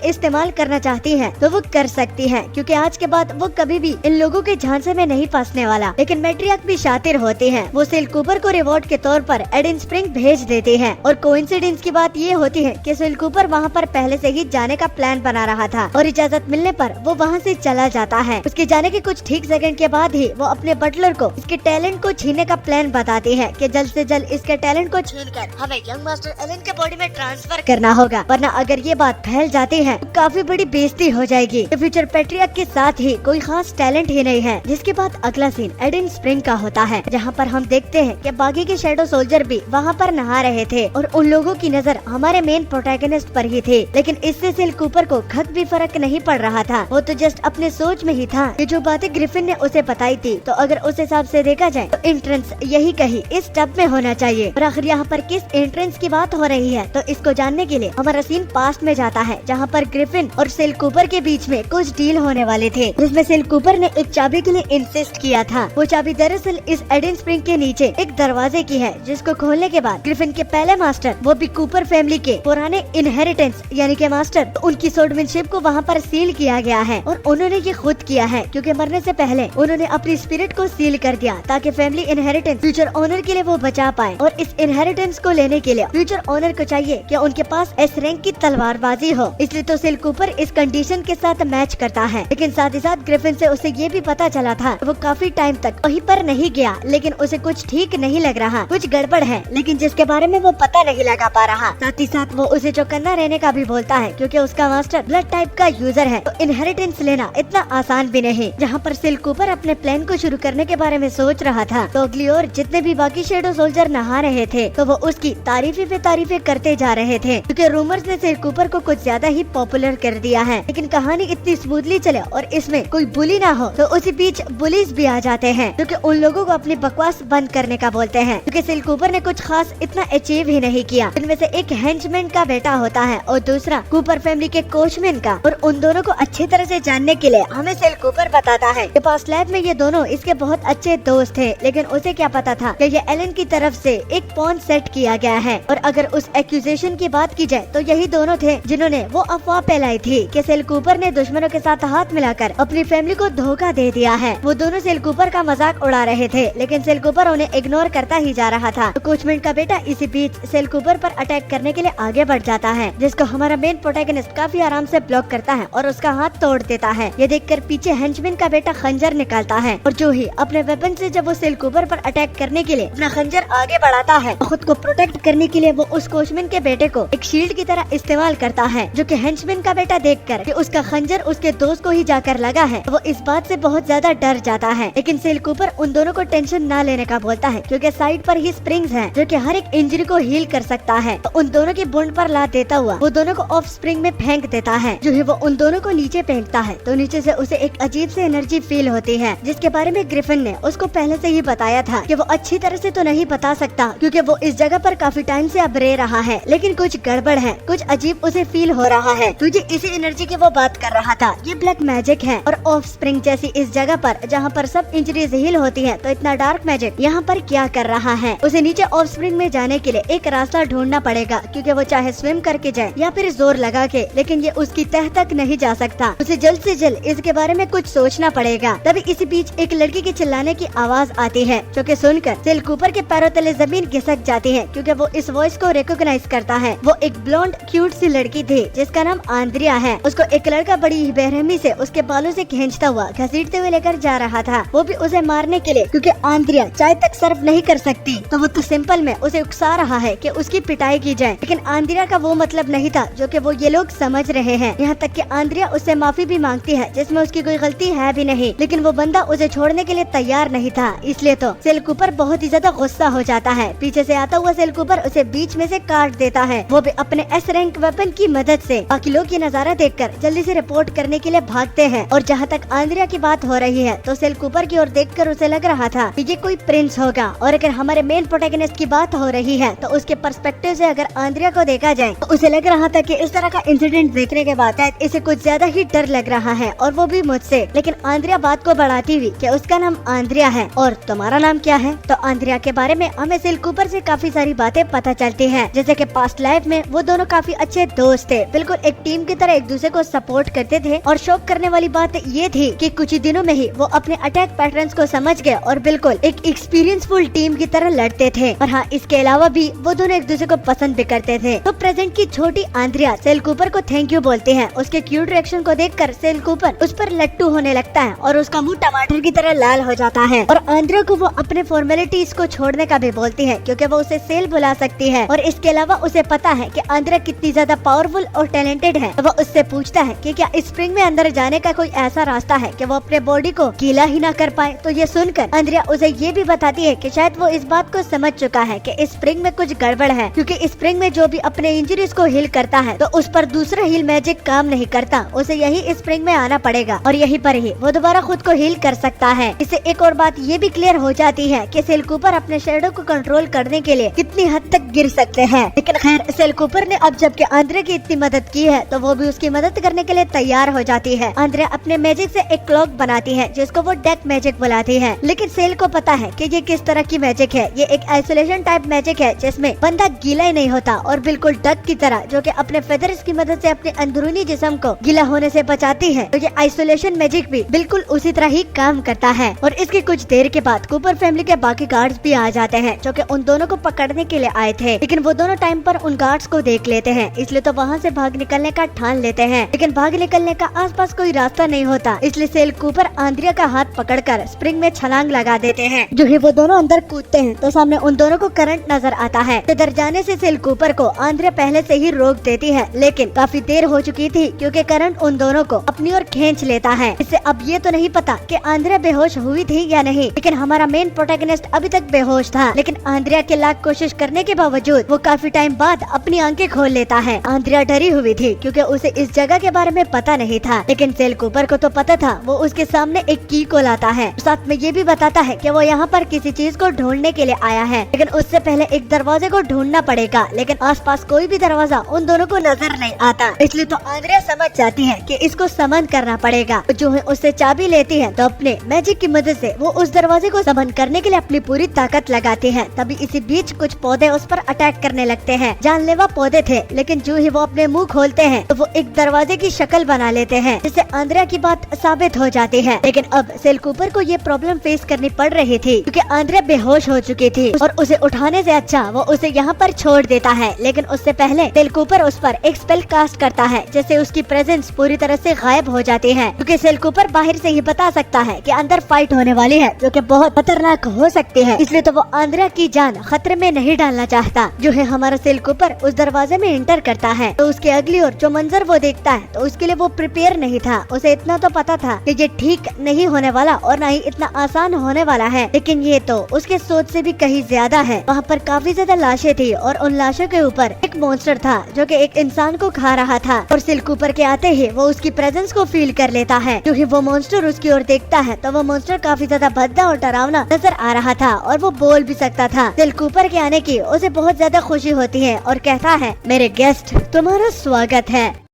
इस्तेमाल करना चाहती है तो वो कर सकती है, क्योंकि आज के बाद वो कभी भी इन लोगों के झांसे में नहीं फंसने वाला। लेकिन मैट्रियार्क भी शातिर होती है, वो सेल कूपर को रिवॉर्ड के तौर पर एडन स्प्रिंग भेज देते हैं। और कोइंसिडेंस की बात ये होती है कि सेल कूपर वहाँ पर पहले से ही जाने का प्लान बना रहा था और इजाजत मिलने पर वो वहाँ से चला जाता है। उसके जाने के कुछ ठीक सेकंड के बाद ही वो अपने बटलर को इसके टैलेंट को छीनने का प्लान बताती है कि जल्द से जल्द इसके टैलेंट को छीनकर हमें यंग मास्टर एलन के बॉडी में ट्रांसफर करना होगा, वरना अगर ये बात फैल जाती है तो काफी बड़ी बेइज्जती हो जाएगी। फ्यूचर पैट्रियार्क के साथ ही कोई खास टैलेंट ही नहीं है। जिसके बाद अगला सीन एडन स्प्रिंग का होता है, जहाँ पर हम देखते हैं कि बाकी के शैडो सोल्जर भी वहाँ पर नहा रहे थे और उन लोगों की नजर हमारे मेन प्रोटैगनिस्ट पर ही थी। लेकिन इससे सेल कूपर को खत भी फर्क नहीं पड़ रहा था, वो तो जस्ट अपने सोच में ही था कि जो बातें ग्रिफिन ने उसे बताई थी, तो अगर उस हिसाब से देखा जाए तो एंट्रेंस यही कहीं इस टब में होना चाहिए। और आखिर यहाँ पर किस एंट्रेंस की बात हो रही है, तो इसको जानने के लिए हमारा सीन पास्ट में जाता है, जहाँ पर ग्रिफिन और सेल कूपर के बीच में कुछ डील होने वाले थे, जिसमें सेल कूपर ने एक चाबी के लिए इंसिस्ट किया था। वो चाबी दरअसल इस एडन स्प्रिंग के नीचे एक दरवाजे की है, जिसको खोलने के बाद ग्रिफिन के पहले मास्टर, वो भी कूपर फैमिली के पुराने इनहेरिटेंस यानी के मास्टर, तो उनकी सोल्डमैनशिप को वहाँ पर सील किया गया है। और उन्होंने ये खुद किया है क्योंकि मरने से पहले उन्होंने अपनी स्पिरिट को सील कर दिया ताकि फैमिली इनहेरिटेंस फ्यूचर ओनर के लिए वो बचा पाए। और इस इनहेरिटेंस को लेने के लिए फ्यूचर ओनर को चाहिए कि उनके पास एस रैंक की तलवारबाजी हो, इसलिए तो सेल कूपर इस कंडीशन के साथ मैच करता है। लेकिन साथ ही साथ ग्रिफिन से उसे ये भी पता चला था वो काफी टाइम तक वहीं पर नहीं गया, लेकिन उसे कुछ ठीक नहीं लग रहा, कुछ गड़बड़ है, लेकिन जिसके बारे में वो पता नहीं लगा पा रहा। साथ ही साथ वो उसे चौकन्ना रहने का भी बोलता है क्योंकि उसका मास्टर ब्लड टाइप का यूजर है, तो इनहेरिटेंस लेना इतना आसान भी नहीं। जहाँ पर सेल कूपर अपने प्लान को शुरू करने के बारे में सोच रहा था, तो अगली ओर जितने भी बाकी शेडो सोल्जर नहा रहे थे, तो वो उसकी तारीफे पे तारीफे करते जा रहे थे क्योंकि रूमर्स ने सेल कूपर को कुछ ज्यादा ही पॉपुलर कर दिया है। लेकिन कहानी इतनी स्मूथली चले और इसमें कोई बुली ना हो, तो उसी बीच बुलीज भी आ जाते हैं क्योंकि उन लोगों को अपनी बकवास बंद करने का बोलते हैं क्योंकि सेल कूपर ने कुछ खास इतना अचीव ही नहीं किया। इनमें से एक हेंचमैन का बेटा होता है और दूसरा कूपर फैमिली के कोचमैन का। और उन दोनों को अच्छी तरह से जानने के लिए हमें सेल कूपर बताता है कि पास्ट लाइफ में ये दोनों इसके बहुत अच्छे दोस्त थे, लेकिन उसे क्या पता था कि ये एलन की तरफ से एक पॉन सेट किया गया है। और अगर उस एक्यूजेशन की बात की जाए तो यही दोनों थे जिन्होंने वो अफवाह फैलाई थी कि सेल कूपर ने दुश्मनों के साथ हाथ मिलाकर अपनी फैमिली को धोखा दे दिया है। वो दोनों सेल कूपर का मजाक उड़ा रहे थे, लेकिन सेल कूपर उन्हें इग्नोर करता ही जा रहा था। तो कोचमैन का बेटा इसी बीच सेल कूपर पर अटैक करने के लिए आगे बढ़ जाता है, जिसको हमारा मेन प्रोटैगनिस्ट काफी आराम से ब्लॉक करता है और उसका हाथ तोड़ देता है। ये देखकर पीछे हेंचमैन का बेटा खंजर निकालता है और जो ही अपने वेपन से जब वो सेल कूपर पर अटैक करने के लिए अपना खंजर आगे बढ़ाता है, खुद को प्रोटेक्ट करने के लिए वो उस कोचमैन के बेटे को एक शील्ड की तरह इस्तेमाल करता है, जो कि हेंचमैन का बेटा देखकर कि उसका खंजर उसके दोस्त को ही जाकर लगा है, वो इस बात से बहुत ज्यादा डर जाता है। लेकिन सेल कूपर उन दोनों को टेंशन ना लेने का बोलता है क्योंकि साइड पर ही स्प्रिंग्स हैं जो कि हर एक इंजरी को हील कर सकता है। तो उन दोनों की बूंद पर लात देता हुआ वो दोनों को ऑफ स्प्रिंग में फेंक देता है। जो ही वो उन दोनों को नीचे फेंकता है तो नीचे से उसे एक अजीब से एनर्जी फील होती है, जिसके बारे में ग्रिफिन ने उसको पहले से ही बताया था कि वो अच्छी तरह से तो नहीं बता सकता क्योंकि वो इस जगह पर काफी टाइम से अब रह रहा है, लेकिन कुछ गड़बड़ है, कुछ अजीब उसे फील हो रहा है। तुझे इसी एनर्जी की वो बात कर रहा था, ये ब्लैक मैजिक है। और ऑफ स्प्रिंग जैसी इस जगह पर जहाँ पर सब इंजरीज हील होती है, तो इतना डार्क मैजिक यहाँ पर क्या कर रहा है। उसे नीचे ऑफ स्प्रिंग में जाने के लिए एक रास्ता ढूंढना पड़ेगा क्योंकि वो चाहे स्विम करके जाए या फिर जोर लगा के, लेकिन ये उसकी तह तक नहीं जा सकता। उसे जल्द से जल्द इसके बारे में कुछ सोचना पड़ेगा। तभी इसी बीच एक लड़की के चिल्लाने की आवाज आती है, जो कि सुनकर सेल कूपर के पैरों तले जमीन घिसक जाती है क्योंकि वो इस वॉइस को रिकॉग्नाइज करता है। वो एक ब्लॉन्ड क्यूट सी लड़की थी जिसका नाम आंद्रिया है। उसको एक लड़का बड़ी बेरहमी से उसके बालों से खींचता हुआ घसीटते हुए लेकर जा रहा था, वो भी उसे मारने के लिए, क्योंकि आंद्रिया चाय तक सर्व नहीं कर सकती, तो वो तो सिंपल में उसे उकसा रहा है कि उसकी पिटाई की जाए। लेकिन आंद्रिया का वो मतलब नहीं था जो कि वो ये लोग समझ रहे हैं। यहाँ तक कि आंद्रिया उससे माफी भी मांगती है जिसमें उसकी कोई गलती है भी नहीं, लेकिन वो बंदा उसे छोड़ने के लिए तैयार नहीं था। इसलिए तो सेल कूपर बहुत ही ज्यादा गुस्सा हो जाता है। पीछे से आता हुआ सेल कूपर उसे बीच में से काट देता है, वो भी अपने एस रैंक वेपन की मदद से। बाकी लोग ये नजारा देखकर जल्दी से रिपोर्ट करने के लिए भागते हैं। और जहाँ तक आंद्रिया की बात हो रही है, तो सेल कूपर की ओर देखकर उसे लग रहा था कि ये कोई प्रिंस होगा। और अगर हमारे मेन प्रोटैगनिस्ट की बात हो रही है, तो उसके पर्सपेक्टिव से अगर आंद्रिया को देखा जाए, तो उसे लग रहा था कि इस तरह का इंसिडेंट देखने के बाद इसे कुछ ज्यादा ही डर लग रहा है, और वो भी मुझसे। लेकिन आंद्रिया बात को बढ़ाती हुई कि उसका नाम आंद्रिया है और तुम्हारा नाम क्या है। तो आंद्रिया के बारे में हमें सेल कूपर से काफी सारी बातें पता चलती हैं, जैसे कि पास्ट लाइफ में वो दोनों काफी अच्छे दोस्त थे, बिल्कुल एक टीम की तरह एक दूसरे को सपोर्ट करते थे। और शॉक करने वाली बात ये थी कि कुछ ही दिनों में ही वो अपने अटैक पैटर्न्स को समझ गए और बिल्कुल एक एक्सपीरियंसफुल टीम की तरह लड़ते थे। और हाँ, इसके अलावा भी वो दोनों एक दूसरे को पसंद भी करते थे। तो प्रेजेंट की छोटी आंद्रिया सेल कूपर को थैंक यू बोलते हैं। उसके क्यूट रिएक्शन को देखकर सेल कूपर उस पर लट्टू होने लगता है और उसका मुंह टमाटर की तरह लाल हो जाता है। और आंद्रिया को वो अपने फॉर्मेलिटीज को छोड़ने का भी बोलती है क्योंकि वो उसे सेल बुला सकती है। और इसके अलावा उसे पता है कि आंद्रिया कितनी ज्यादा पावरफुल और टैलेंटेड है। तो वो उससे पूछता है कि क्या स्प्रिंग में अंदर जाने का कोई ऐसा रास्ता है कि वो अपने बॉडी को गीला ही ना कर पाए। तो ये सुनकर आंद्रिया उसे ये भी बताती है कि शायद वो इस बात को समझ चुका है कि इस स्प्रिंग में कुछ गड़बड़ है, क्योंकि स्प्रिंग में जो भी अपने इंजरीज को हील करता है, तो उस पर दूसरा हील मैजिक काम नहीं करता। उसे यही स्प्रिंग में आना पड़ेगा और यहीं पर ही वो दोबारा खुद को हील कर सकता है। इससे एक और बात ये भी क्लियर हो जाती है कि सेल कूपर अपने शैडो को कंट्रोल करने के लिए कितनी हद तक गिर सकते हैं। लेकिन खैर, सेल कूपर ने अब जबकि आंद्रिया की इतनी मदद की है, तो वो भी उसकी मदद करने के लिए तैयार हो जाती है। आंद्रिया अपने मैजिक से एक क्लॉक बनाती है जिसको वो डेक मैजिक बुलाती है। लेकिन सेल को पता है कि ये किस तरह की मैजिक है, ये एक आइसोलेशन टाइप मैजिक है जिसमें बंदा गीला ही नहीं होता और बिल्कुल डक की तरह जो कि अपने फेदर्स की मदद से अपने अंदरूनी जिस्म को गीला होने से बचाती है। तो ये आइसोलेशन मैजिक भी बिल्कुल उसी तरह ही काम करता है। और इसके कुछ देर के बाद कूपर फैमिली के बाकी गार्ड्स भी आ जाते हैं जो कि उन दोनों को पकड़ने के लिए आए थे, लेकिन वो दोनों टाइम पर उन गार्ड्स को देख लेते हैं, इसलिए तो वहाँ से भाग निकलने का ठान लेते हैं। लेकिन भाग निकलने का आसपास कोई रास्ता नहीं होता, इसलिए सेल कूपर आंद्रिया का हाथ पकड़कर स्प्रिंग में छलांग लगा देते हैं। जो ही वो दोनों अंदर कूदते हैं तो सामने उन दोनों को करंट नजर आता है। इधर जाने से सेल कूपर को आंद्रिया पहले से ही रोक देती है, लेकिन काफी देर हो चुकी थी क्योंकि करंट उन दोनों को अपनी ओर खींच लेता है। इससे अब ये तो नहीं पता कि आंद्रिया बेहोश हुई थी या नहीं, लेकिन हमारा मेन प्रोटैगनिस्ट अभी तक बेहोश था। लेकिन आंद्रिया के लाख कोशिश करने के बावजूद वो काफी टाइम बाद अपनी आंखें खोल लेता है। आंद्रिया डरी हुई थी क्योंकि उसे इस जगह के बारे में पता नहीं था, लेकिन सेल कूपर को तो पता था। वो उसके सामने एक की को लाता है, साथ में ये भी बताता है कि वो यहाँ पर किसी चीज को ढूंढने के लिए आया है, लेकिन उससे पहले एक दरवाजे को ढूंढना पड़ेगा। लेकिन आसपास कोई भी दरवाजा उन दोनों को नजर नहीं आता, इसलिए तो आंद्रिया समझ जाती है कि इसको समन करना पड़ेगा। जो है उससे चाबी लेती है तो अपने मैजिक की मदद से वो उस दरवाजे को समन करने के लिए अपनी पूरी ताकत लगाती है। तभी इसी बीच कुछ पौधे उस पर अटैक करने लगते हैं। जानलेवा पौधे थे, लेकिन जो ही वो अपने मुंह खोलते हैं तो वो एक दरवाजे की शक्ल बना लेते हैं, जिससे आंद्रिया की बात साबित हो जाती है। लेकिन अब सेल कूपर को ये प्रॉब्लम फेस करनी पड़ रही थी क्योंकि आंद्रिया बेहोश हो चुकी थी और उसे उठाने से अच्छा वो उसे यहाँ पर छोड़ देता है। लेकिन उससे पहले सेल कूपर उस पर एक स्पेल कास्ट करता है, जिससे उसकी प्रेजेंस पूरी तरह से गायब हो जाती है। क्योंकि सेल कूपर बाहर से ही बता सकता है कि अंदर फाइट होने वाली है जो कि बहुत खतरनाक हो सकती है, इसलिए तो वो आंद्रिया की जान खतरे में नहीं डालना चाहता। जो है हमारा सेल कूपर उस दरवाजे में एंटर करता है तो उसके अगली ओर जो मंजर वो देखता है तो उसके लिए वो प्रिपेयर नहीं था। उसे इतना तो पता था कि ये ठीक नहीं होने वाला और न ही इतना आसान होने वाला है, लेकिन ये तो उसके सोच से भी कहीं ज्यादा है। वहाँ पर काफी ज्यादा लाशें थी और उन लाशों के ऊपर एक मॉन्स्टर था जो कि एक इंसान को खा रहा था। और सेल कूपर के आते ही वो उसकी प्रेजेंस को फील कर लेता है। क्योंकि वो मॉन्स्टर उसकी ओर देखता है तो वो मॉन्स्टर काफी ज्यादा भद्दा और डरावना नजर आ रहा था और वो बोल भी सकता था। सेल कूपर के आने की उसे बहुत ज्यादा खुशी होती है और कहता है, मेरे गेस्ट तुम्हारा स्वागत है।